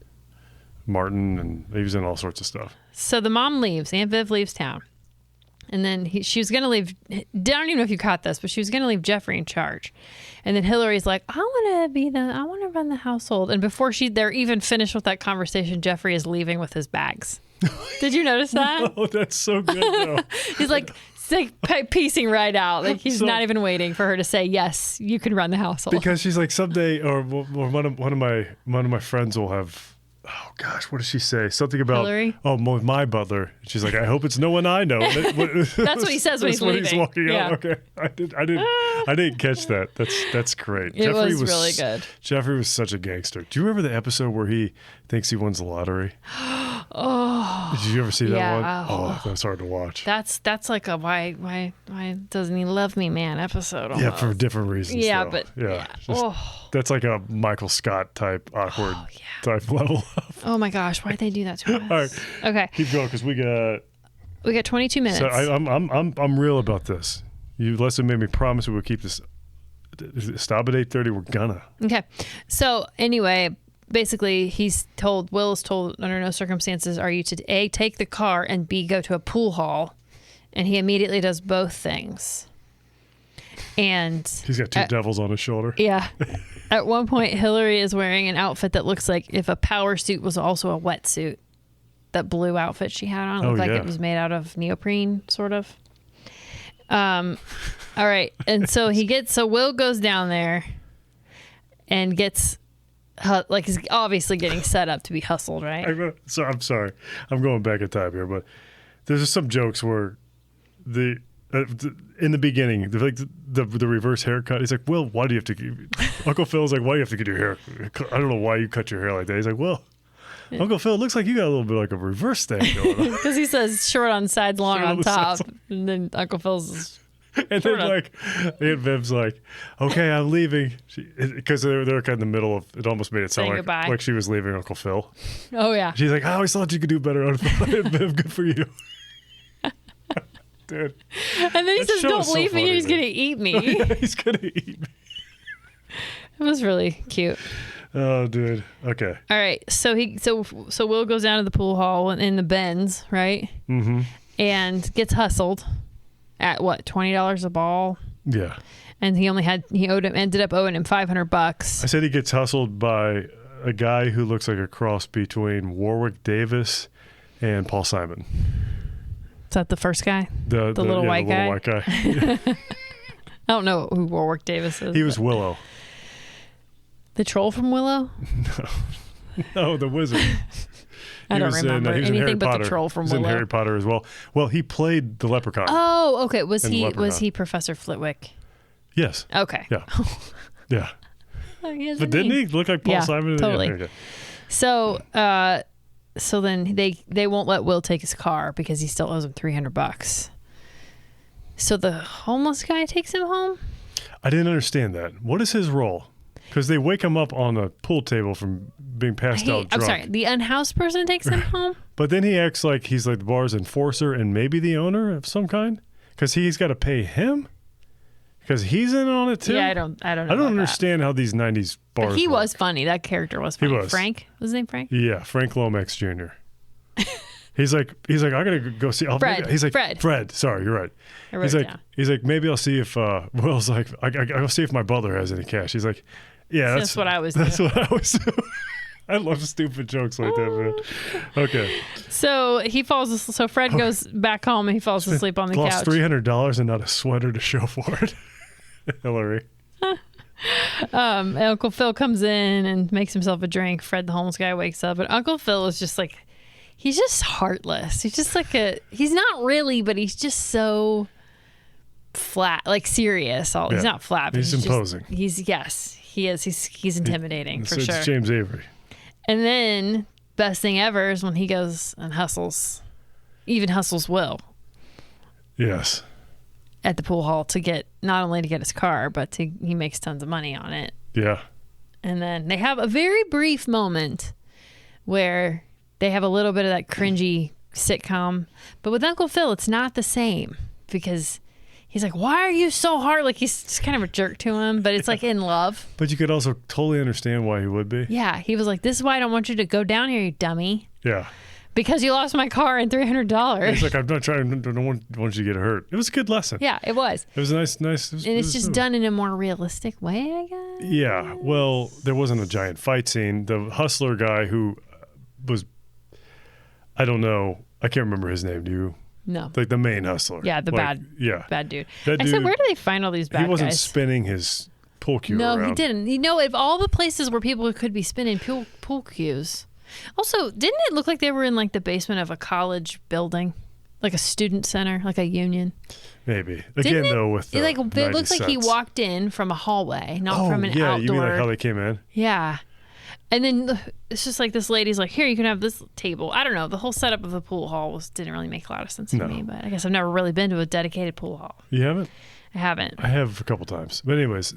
Martin, and he was in all sorts of stuff. So the mom leaves. Aunt Viv leaves town. And then she was going to leave. I don't even know if you caught this, but she was going to leave Jeffrey in charge. And then Hillary's like, I want to run the household. And before they're even finished with that conversation, Jeffrey is leaving with his bags. Did you notice that? Oh, that's so good. Though. He's like piecing right out. Like he's So- not even waiting for her to say, yes, you can run the household. Because she's like, someday, or one of my friends will have. Oh gosh, what does she say? Something about Hillary? My butler. She's like, I hope it's no one I know. That's what he says when he's That's when leaving. he's walking Yeah. out. Okay, I didn't catch that. That's great. It was really good. Jeffrey was such a gangster. Do you remember the episode where he thinks he wins the lottery? Oh, Did you ever see that yeah. one? Oh, that was hard to watch. that's like a why doesn't he love me, man episode. Yeah, Almost. for different reasons. Yeah, though. but yeah, yeah. just- Oh. that's like a Michael Scott type awkward type level. Oh my gosh, why'd they do that to us? All right, Okay, keep going because we got. we got 22 minutes. So I'm real about this. Leslie made me promise we would keep this. Stop at 8:30. We're gonna. Okay, so anyway, basically, Will is told under no circumstances are you to A, take the car, and B, go to a pool hall, and he immediately does both things. And he's got two devils on his shoulder. yeah. At one point, Hillary is wearing an outfit that looks like if a power suit was also a wetsuit. That blue outfit she had on looked like it was made out of neoprene, sort of. All right. And so Will goes down there and gets, like, he's obviously getting set up to be hustled, right? I'm sorry. I'm going back in time here, but there's just some jokes where in the beginning, the reverse haircut. He's like, "Well, why do you have to?" Uncle Phil's like, "Why do you have to get your hair? I don't know why you cut your hair like that." He's like, "Well, Uncle Phil, it looks like you got a little bit like a reverse thing going on." Because he says short on sides, long on top, and then Uncle Phil's. And then Aunt Viv's like, "Okay, I'm leaving," because they're kind of in the middle of. It almost made it sound like she was leaving Uncle Phil. Oh yeah. She's like, "I always thought you could do better, Aunt Viv. Good for you." Dude. And then he says, "Don't leave me. He's gonna eat me." Yeah, he's gonna eat me. It was really cute. Oh, dude. Okay. All right. So Will goes down to the pool hall in the Benz, right? Mm-hmm. And gets hustled at what, $20 a ball? Yeah. And ended up owing him $500. I said he gets hustled by a guy who looks like a cross between Warwick Davis and Paul Simon. Is that the first guy? The little white guy? I don't know who Warwick Davis is. He was Willow. The troll from Willow? No, the wizard. I don't remember anything but the troll from Willow. He was in Harry Potter as well. Well, he played the leprechaun. Oh, okay. Was he Professor Flitwick? Yes. Okay. Yeah. Yeah. But didn't he look like Paul Simon? Totally. Yeah, okay. So then they won't let Will take his car because he still owes him $300. So the homeless guy takes him home? I didn't understand that. What is his role? Because they wake him up on a pool table from being passed out drunk. I'm sorry, the unhoused person takes him home? But then he acts like he's like the bar's enforcer and maybe the owner of some kind? Because he's got to pay him? Because he's in on it too? Yeah, I don't know. I don't understand how these 90s bars But he work. was funny. That character was funny. He was. Frank? Was his name Frank? Yeah, Frank Lomax Jr. He's like, I gotta go see. Fred. He's like, Fred. Sorry, you're right. I wrote it down. He's like, maybe I'll see if Will's like, I'll see if my butler has any cash. He's like, yeah, That's what I was doing. That's what I was doing. I love stupid jokes like that, man. Okay. So Fred goes back home and he falls asleep on the couch. Lost $300 and not a sweater to show for it. Hillary. Uncle Phil comes in and makes himself a drink. Fred, the homeless guy, wakes up, and Uncle Phil is just like, he's just heartless. He's just like he's not really, but he's just so flat, like serious. He's not flat, but he's imposing. He is. He's intimidating for sure. It's James Avery. And then best thing ever is when he goes and hustles Will. Yes. At the pool hall not only to get his car, but he makes tons of money on it. Yeah. And then they have a very brief moment where they have a little bit of that cringy sitcom. But with Uncle Phil, it's not the same because he's like, "Why are you so hard?" Like he's just kind of a jerk to him, but it's like in love. But you could also totally understand why he would be. Yeah. He was like, "This is why I don't want you to go down here, you dummy." Yeah. Because you lost my car and $300. He's like, I'm not trying. I don't want you to get hurt. It was a good lesson. Yeah, it was. It was a nice. And it's just done in a more realistic way, I guess. Yeah. Well, there wasn't a giant fight scene. The hustler guy who was, I don't know. I can't remember his name. Do you? No. Like the main hustler. Yeah, bad dude. I said, where do they find all these bad guys? He wasn't spinning his pool cue around. No, he didn't. Of all the places where people could be spinning pool cues. Also, didn't it look like they were in like the basement of a college building? Like a student center, like a union? Maybe. Again, though, with the it looks like he walked in from a hallway, not from an outdoor. Yeah, you mean like how they came in? Yeah. And then it's just like this lady's like, here, you can have this table. I don't know. The whole setup of the pool hall didn't really make a lot of sense to me, but I guess I've never really been to a dedicated pool hall. You haven't? I haven't. I have a couple times. But anyways,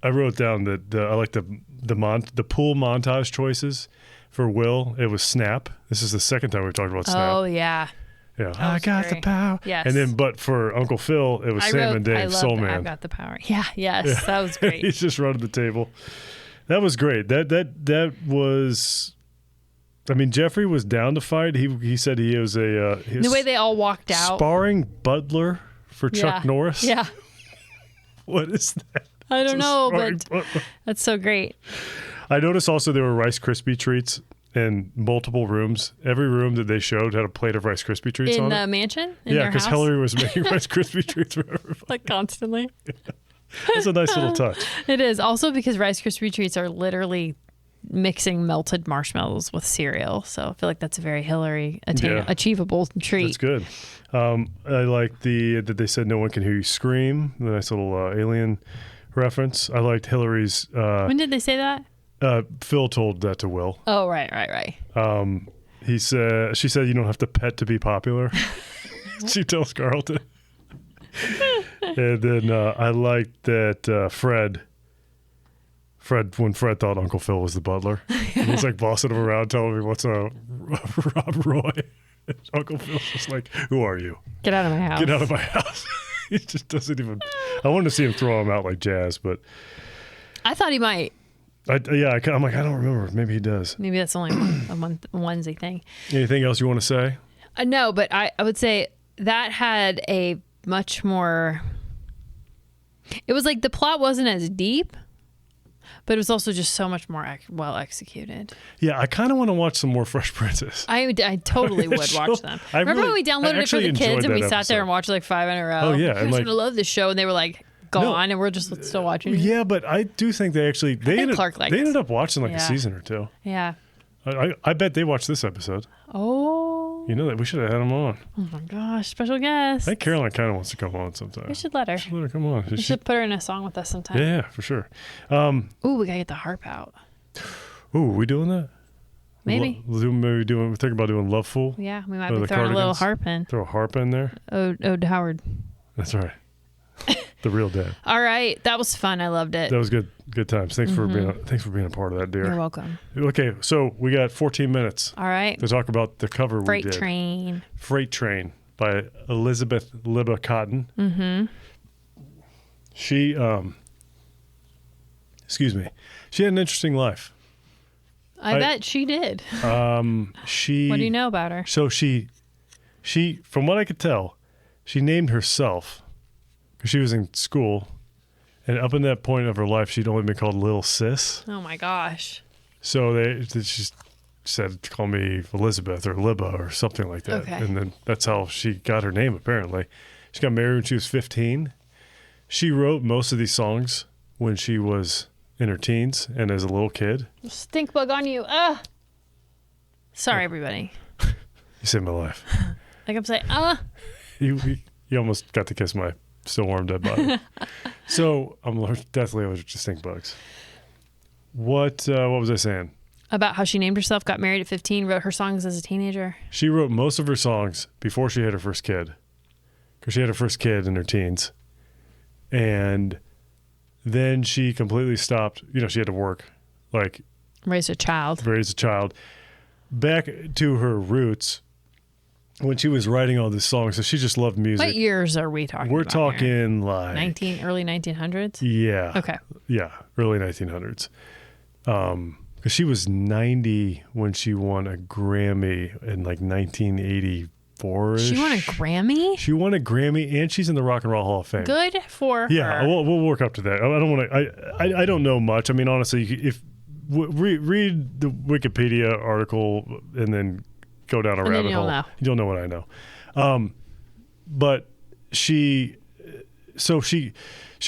I wrote down that I like the pool montage choices for Will. It was Snap. This is the second time we've talked about Snap. Oh, yeah. Yeah. I got the power. Yes. And then, but for Uncle Phil, it was Sam and Dave, Soul Man. I got the power. Yeah. Yes. Yeah. That was great. He's just running the table. That was great. That was. I mean, Jeffrey was down to fight. He said he was the way they all walked out. Sparring butler for Chuck Norris? Yeah. What is that? I don't It's a know, smart but book. that's so great. I noticed also there were Rice Krispie treats in multiple rooms. Every room that they showed had a plate of Rice Krispie treats In on the it. mansion? In Yeah, their because house? Hillary was making Rice Krispie treats for everybody. Like constantly. That's a nice little touch. It is. Also because Rice Krispie treats are literally mixing melted marshmallows with cereal. So I feel like that's a very Hillary achievable treat. That's good. I like that they said no one can hear you scream. The nice little alien reference. I liked Hillary's. When did they say that? Phil told that to Will. Oh, right. She said you don't have to pet to be popular. She tells Carlton. And then I liked that Fred, when Fred thought Uncle Phil was the butler, and he's like bossing him around, telling me what's Rob Roy. Uncle Phil's just like, who are you? Get out of my house. Get out of my house. He just doesn't even. I wanted to see him throw him out like Jazz, but I thought he might. I'm like, I don't remember. Maybe he does. Maybe that's only a onesie thing. Anything else you want to say? No, but I would say that had a much more. It was like the plot wasn't as deep, but it was also just so much more well executed. Yeah, I kind of want to watch some more Fresh Princes. I totally would watch them. Remember when we downloaded it for the kids and we sat there and watched like 5 in a row? Oh, yeah. I'm just going to love this show. And they were like gone and we're just still watching it. Yeah, but I do think they actually, they ended up watching like a season or two. Yeah. I bet they watched this episode. Oh. You know that we should have had them on. Oh my gosh, special guest. I think Caroline kind of wants to come on sometime. We should let her. Let her come on. We should put her in a song with us sometime. Yeah, for sure. Ooh, we gotta get the harp out. Ooh, we doing that? Maybe. We're thinking about doing Love Fool. Yeah, we might be throwing a little harp in. Throw a harp in there. Ode Howard. That's right. The real dad. All right, that was fun. I loved it. That was good. Good times. Thanks for being a part of that, dear. You're welcome. Okay, so we got 14 minutes. All right. To talk about the cover we did. Freight Train by Elizabeth Libba Cotten. Mm-hmm. She, excuse me, she had an interesting life. I bet she did. What do you know about her? So she, from what I could tell, she named herself because she was in school, and up in that point of her life, she'd only been called Little Sis. Oh my gosh. So she said, "Call me Elizabeth or Libba or something like that." Okay. And then that's how she got her name. Apparently, she got married when she was 15. She wrote most of these songs when she was in her teens and as a little kid. Stink bug on you. Sorry, everybody. You saved my life. Like I'm saying, You almost got to kiss my still warm dead body. So I'm deathly allergic to stink bugs. What was I saying? About how she named herself, got married at 15, wrote her songs as a teenager. She wrote most of her songs before she had her first kid, because she had her first kid in her teens, and then she completely stopped. She had to work, like raise a child. Back to her roots when she was writing all these songs. So she just loved music. What years are we talking? We're about talking here? like early 1900s. Yeah. Okay. Yeah, early 1900s. Because she was 90 when she won a Grammy in like 1984. She won a Grammy? She won a Grammy, and she's in the Rock and Roll Hall of Fame. Good for her. Yeah, we'll work up to that. I don't want to. I don't know much. I mean, honestly, if read the Wikipedia article and then go down a rabbit hole, you'll know what I know. But she wrote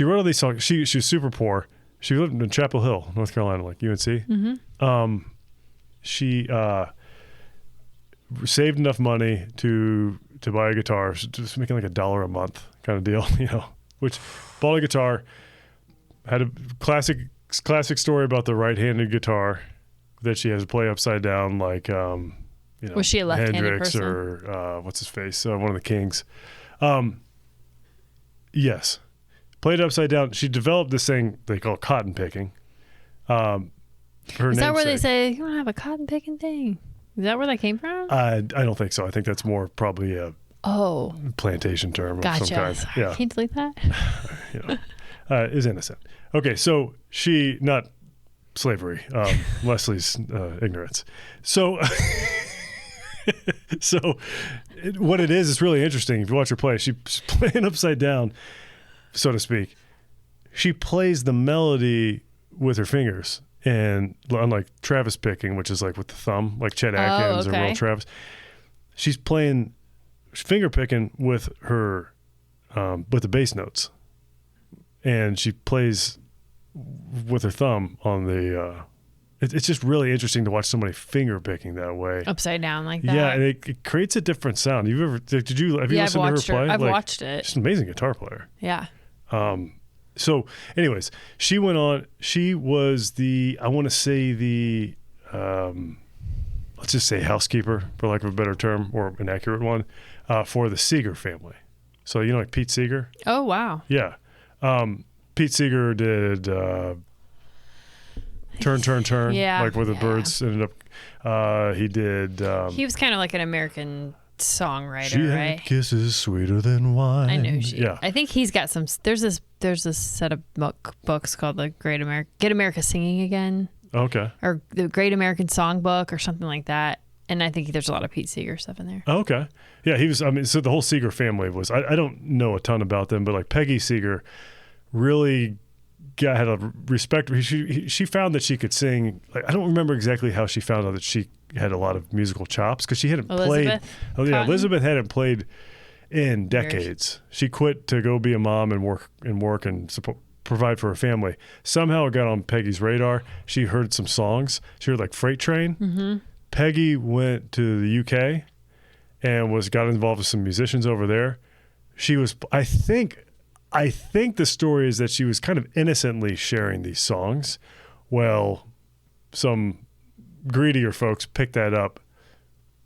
all these songs. She was super poor. She lived in Chapel Hill, North Carolina, like UNC. Mm-hmm. She saved enough money to buy a guitar, just making like $1 a month kind of deal, which bought a guitar, had a classic story about the right-handed guitar that she has to play upside down, like, was she a left-handed Hendrix person? Or what's his face? One of the Kings. Yes. Played it upside down. She developed this thing they call cotton picking. Is that where they say, you don't have a cotton picking thing? Is that where that came from? I don't think so. I think that's more probably a plantation term of some kind. Sorry, Yeah. can't delete that? Is innocent. Okay, so she, not slavery, Leslie's ignorance. So So what it is, it's really interesting. If you watch her play, she's playing upside down, so to speak. She plays the melody with her fingers. And unlike Travis picking, which is like with the thumb, like Chet Atkins or Will Travis, she's playing finger picking with her, with the bass notes. And she plays with her thumb on the, it's just really interesting to watch somebody finger picking that way. Upside down like that. Yeah, and it creates a different sound. Have you listened to her play? I've watched it. She's an amazing guitar player. Yeah. So anyways, she went on, she was I want to say let's just say housekeeper, for lack of a better term, or an accurate one, for the Seeger family. So, like Pete Seeger? Oh, wow. Yeah. Pete Seeger did Turn, yeah, like where the birds ended up. He did. He was kind of like an American songwriter, she right? Had kisses sweeter than wine. I knew she. Yeah. I think he's got some. There's this set of books called the Get America Singing Again. Okay. Or the Great American Songbook or something like that. And I think there's a lot of Pete Seeger stuff in there. Okay. Yeah, he was. I mean, so the whole Seeger family was. I don't know a ton about them, but like Peggy Seeger really had a respect. She found that she could sing. Like, I don't remember exactly how she found out that she had a lot of musical chops, because she hadn't played. Oh yeah, Cotten? Elizabeth hadn't played in decades. She quit to go be a mom and work and provide for her family. Somehow it got on Peggy's radar. She heard some songs. She heard like Freight Train. Mm-hmm. Peggy went to the UK and got involved with some musicians over there. She was, I think the story is that she was kind of innocently sharing these songs. Well, some greedier folks picked that up.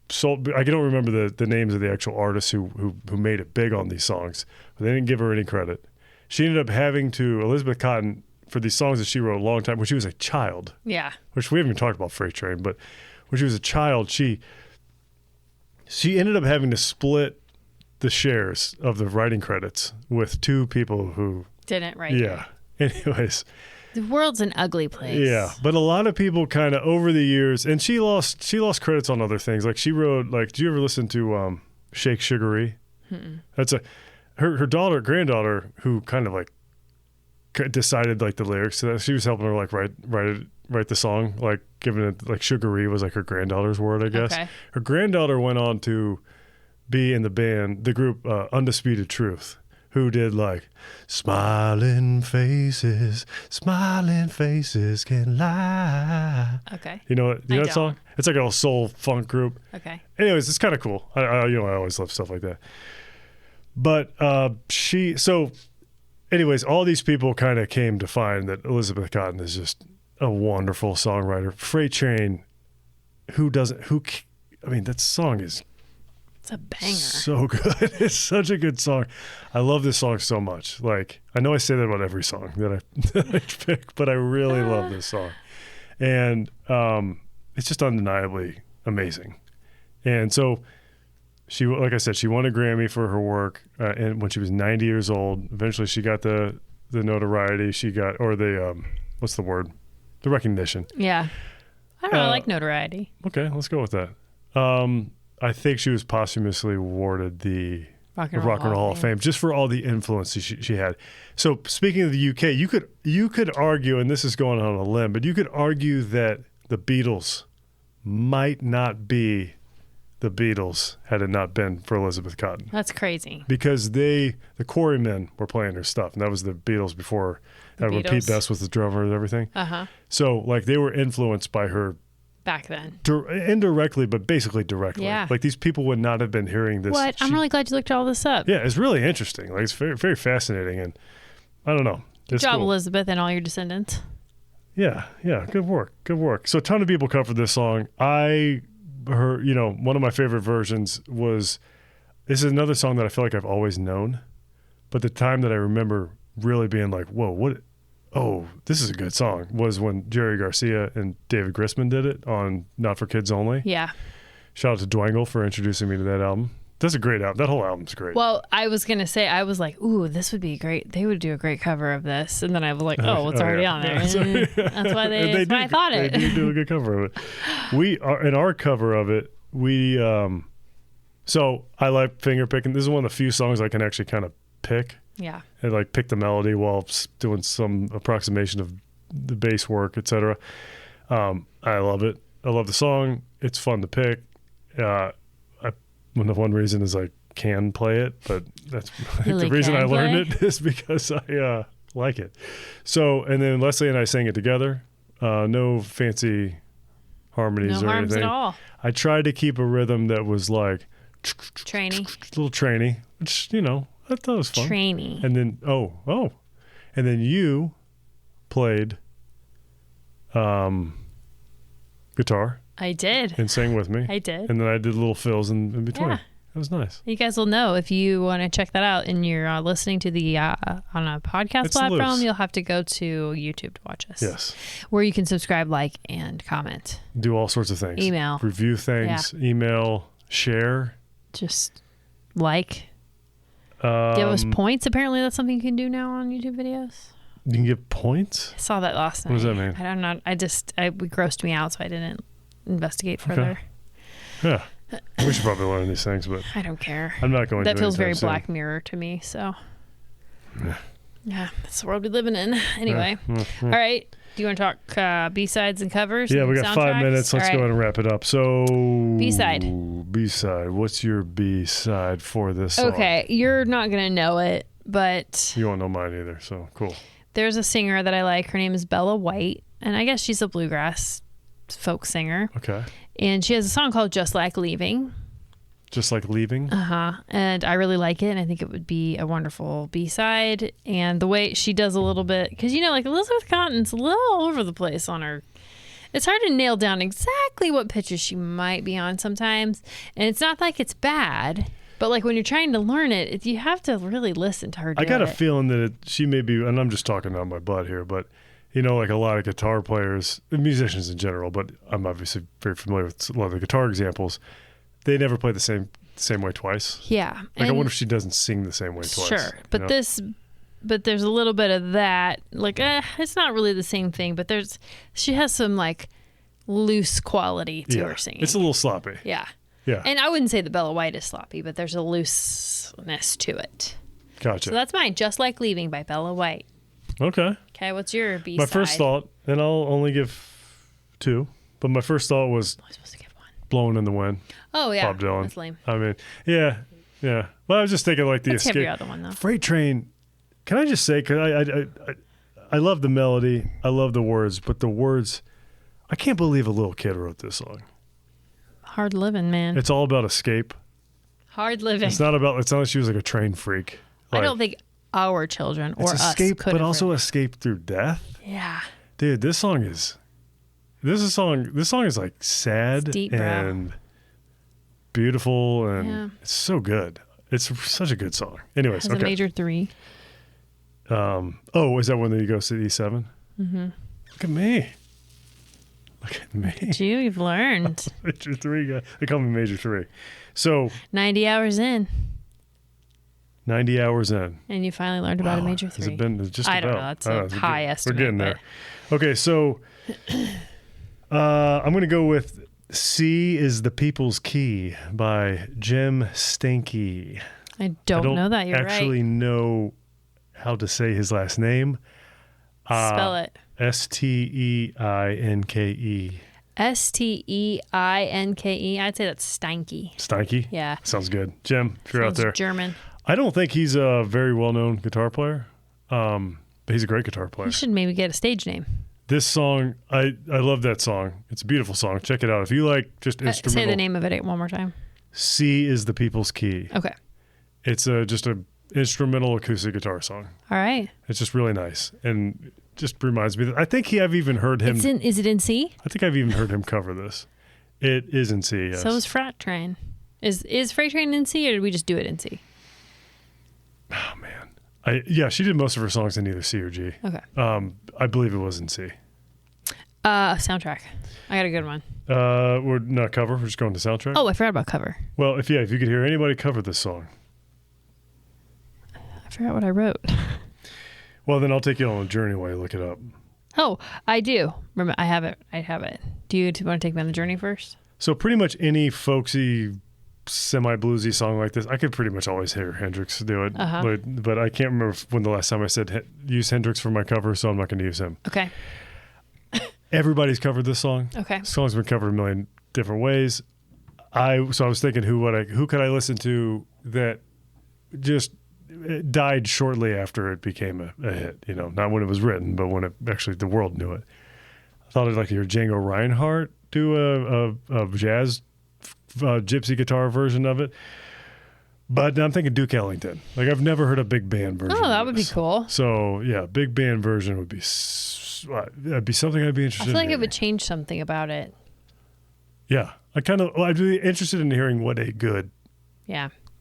I don't remember the names of the actual artists who made it big on these songs, but they didn't give her any credit. She ended up having to, Elizabeth Cotten, for these songs that she wrote a long time, when she was a child. Yeah. Which we haven't even talked about Freight Train, but when she was a child, she ended up having to split the shares of the writing credits with two people who didn't write. Yeah. Anyways. The world's an ugly place. Yeah, but a lot of people kind of over the years, and she lost credits on other things. Like she wrote, did you ever listen to Shake Sugaree? Mm-mm. That's her granddaughter, who kind of like decided like the lyrics to that. She was helping her like write the song, like giving it like Sugaree was like her granddaughter's word, I guess. Okay. Her granddaughter went on to be in the group Undisputed Truth, who did like smiling faces can lie. Okay. You know that song? It's like a soul funk group. Okay. Anyways, it's kind of cool. I always love stuff like that. But anyways, all these people kind of came to find that Elizabeth Cotten is just a wonderful songwriter. Freight Train, that song is, it's a banger. So good. It's such a good song. I love this song so much. Like, I know I say that about every song that I pick, but I really love this song. And it's just undeniably amazing. And so she, like I said, she won a Grammy for her work and when she was 90 years old. Eventually she got the notoriety she got, or the, what's the word? The recognition. Yeah. I don't know. I like notoriety. Okay, let's go with that. I think she was posthumously awarded the Rock and Roll Hall of Fame just for all the influence she had. So speaking of the UK, you could argue, and this is going on a limb, but you could argue that the Beatles might not be the Beatles had it not been for Elizabeth Cotten. That's crazy. Because the Quarrymen were playing her stuff, and that was the Beatles before when Pete Best was the drummer and everything. Uh-huh. So like they were influenced by her back then. Indirectly, but basically directly. Yeah. Like these people would not have been hearing this. What? I'm really glad you looked all this up. Yeah, it's really interesting. Like it's very, very fascinating, and I don't know. Good job, cool. Elizabeth, and all your descendants. Yeah. Good work. So a ton of people covered this song. I heard, one of my favorite versions was, this is another song that I feel like I've always known, but the time that I remember really being like, whoa, what? Oh, this is a good song, was when Jerry Garcia and David Grisman did it on Not for Kids Only. Yeah. Shout out to Dwangle for introducing me to that album. That's a great album. That whole album's great. Well, I was going to say, I was like, ooh, this would be great. They would do a great cover of this. And then I was like, oh, it's already on there. That's why I thought it. They do a good cover of it. In our cover of it, we so I like finger picking. This is one of the few songs I can actually kind of pick Yeah. and like pick the melody while doing some approximation of the bass work, etc. I love it. I love the song. It's fun to pick. One reason is I can play it, but that's the reason I learned it is because I like it. So, and then Leslie and I sang it together. No fancy harmonies No or harms anything. at all. I tried to keep a rhythm that was like Trainy. a little trainy, which I thought was fun. Trainy. And then and then you played guitar I did. and sang with me. I did. And then I did little fills in between. Yeah. It was nice. You guys will know if you want to check that out and you're listening to the on a podcast It's platform, loose. you'll have to go to YouTube to watch us. Yes. Where you can subscribe, like, and comment. Do all sorts of things. Email. Review things. Email. Share. Just like. Give us Um, points. Apparently that's something you can do now on YouTube videos. You can get points. I saw that last night. What does that mean? I don't know. It grossed me out, so I didn't investigate further. Yeah. We should probably learn these things, but I don't care. I'm not going to. That feels very anytime soon. Black Mirror to me. So, Yeah. yeah, that's the world we living in. Anyway, Yeah. all right. Do you want to talk B-sides and covers? Yeah, and we got 5 soundtracks? minutes. Let's All go right. ahead and wrap it up. So B-side. B-side. What's your B-side for this song? Okay, you're not gonna know it, but You won't know mine either. So cool. there's a singer that I like. Her name is Bella White, and I guess she's a bluegrass folk singer. Okay. And she has a song called "Just Like Leaving." Just like leaving. And I really like it, and I think it would be a wonderful B-side. And the way she does a little bit, because like Elizabeth Cotten's a little all over the place on her. It's hard to nail down exactly what pitches she might be on sometimes, and it's not like it's bad, but like when you're trying to learn it, you have to really listen to her do I got a it. feeling that she may be, and I'm just talking on my butt here, but like a lot of guitar players, musicians in general, but I'm obviously very familiar with a lot of the guitar examples. They never play the same way twice. Yeah. Like I wonder if she doesn't sing the same way twice. Sure, but you know? but there's a little bit of that. Like, it's not really the same thing, but she has some like loose quality to her singing. It's a little sloppy. Yeah. Yeah. And I wouldn't say the Bella White is sloppy, but there's a looseness to it. Gotcha. So that's mine. Just Like Leaving by Bella White. Okay. Okay, what's your B-side? My first thought, and I'll only give 2, but my first thought was I was supposed to give one. Blowing in the Wind. Oh, yeah. Bob Dylan. That's lame. I mean, yeah. Well, I was just thinking like the Let's give escape. your other one, though. Freight Train. Can I just say, because I love the melody, I love the words, but the words, I can't believe a little kid wrote this song. Hard living, man. It's all about escape. Hard living. It's not like she was like a train freak. I Like, don't think our children or it's us escape, could but have also written. escape through death. Yeah. Dude, this song is like sad Deep, bro. and beautiful, and Yeah. it's so good. It's such a good song. Anyways, Has a okay. major 3. Is that when you go to E7? Mm-hmm. Look at me. You've learned. Major 3 guy. They call me Major 3. So 90 hours in, 90 hours in. and you finally learned about a major 3. Has it been just I don't about? know. That's I a don't know. high We're estimate. getting there. Okay, so I'm going to go with C is the People's Key by Jim Stanky. I don't know that. You're actually right. know how to say his last name. Spell it. Steinke. Steinke. I'd say that's Stanky. Stanky? Yeah. Sounds good. Jim, if you're Sounds out there. German. I don't think he's a very well-known guitar player, but he's a great guitar player. You should maybe get a stage name. This song, I love that song. It's a beautiful song. Check it out. If you like just instrumental. Say the name of it one more time. C is the People's Key. Okay. It's just a instrumental acoustic guitar song. All right. It's just really nice. And just reminds me that I think I've even heard him. Is it in C? I think I've even heard him cover this. It is in C, yes. So is Frat Train. Is Freight Train in C, or did we just do it in C? Oh, man. She did most of her songs in either C or G. Okay. I believe it was in C. Soundtrack. I got a good one. We're not cover. We're just going to soundtrack. Oh, I forgot about cover. Well, if you could hear anybody cover this song, I forgot what I wrote. well, then I'll take you on a journey while you look it up. Oh, I do. Remember, I have it. Do you want to take me on the journey first? So pretty much any folksy, semi-bluesy song like this, I could pretty much always hear Hendrix do it. But I can't remember when the last time I said use Hendrix for my cover, so I'm not going to use him. Okay. Everybody's covered this song. Okay. This song's been covered a million different ways. So I was thinking, who could I listen to that just died shortly after it became a hit? You know, not when it was written, but when it actually the world knew it. I thought I'd like to hear Django Reinhardt do a jazz gypsy guitar version of it. But I'm thinking Duke Ellington. Like, I've never heard a big band version. Oh, that would be cool. So yeah, big band version would be that'd be something I'd be interested in. I feel like it would change something about it. Yeah. I'd be interested in hearing what a good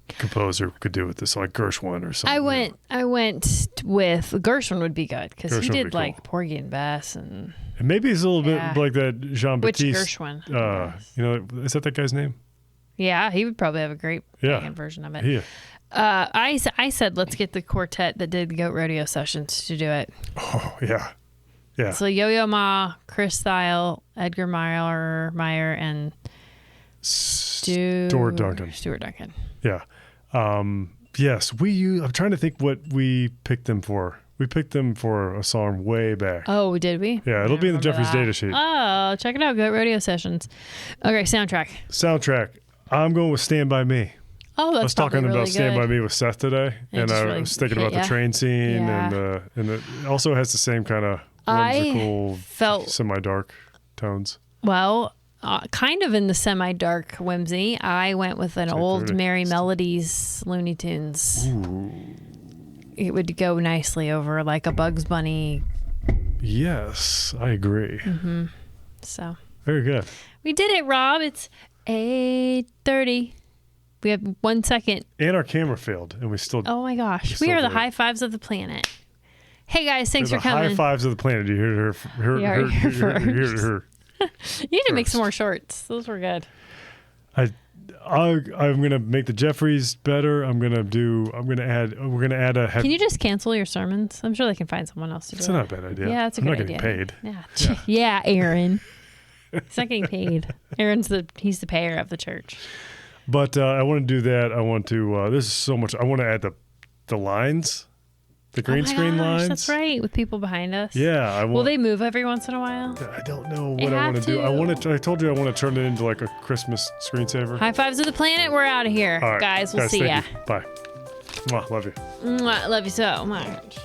composer could do with this, like Gershwin or something. I went with Gershwin would be good because he Gershwin would did be cool. like Porgy and Bess and maybe it's a little bit like that Jean which Baptiste. Gershwin? You know, is that guy's name? Yeah, he would probably have a great band version of it. Yeah. I said let's get the quartet that did the Goat Rodeo sessions to do it. Oh yeah. Yeah. So Yo-Yo Ma, Chris Thile, Edgar Meyer, and Stuart Duncan. Yeah. Yes, I'm trying to think what we picked them for. We picked them for a song way back. Oh, did we? Yeah, it'll be in the Jeffries data sheet. Oh, check it out. Goat Rodeo sessions. Okay, soundtrack. I'm going with Stand By Me. Oh, that's I was talking really about Stand good. By Me with Seth today, and I was thinking about the train scene, and it also has the same kind of whimsical, semi-dark tones. Well, kind of in the semi-dark whimsy, I went with an old Merry Melodies Looney Tunes. Ooh. It would go nicely over like a Bugs Bunny. Yes, I agree. Mm-hmm. So very good. We did it, Rob. It's 8:30. We have 1 second. And our camera failed, and we still. Oh my gosh, we are the high fives of the planet. Hey guys, thanks for coming. High fives of the planet. You hear her. You need to make some more shorts. Those were good. I'm gonna make the Jeffries better. We're gonna add a. Can you just cancel your sermons? I'm sure they can find someone else to do it. It's not a bad idea. Yeah, it's a good idea. I'm not getting paid. Yeah, yeah, Aaron. He's not getting paid. He's the payer of the church. But I want to do that. I want to. This is so much. I want to add the lines. The green screen lines. That's right, with people behind us. Yeah, will they move every once in a while? I don't know what I want to do. I told you I want to turn it into like a Christmas screensaver. High fives of the planet. We're out of here, all right, guys. We'll see ya. Bye. Mwah, love you. Mwah, love you so much.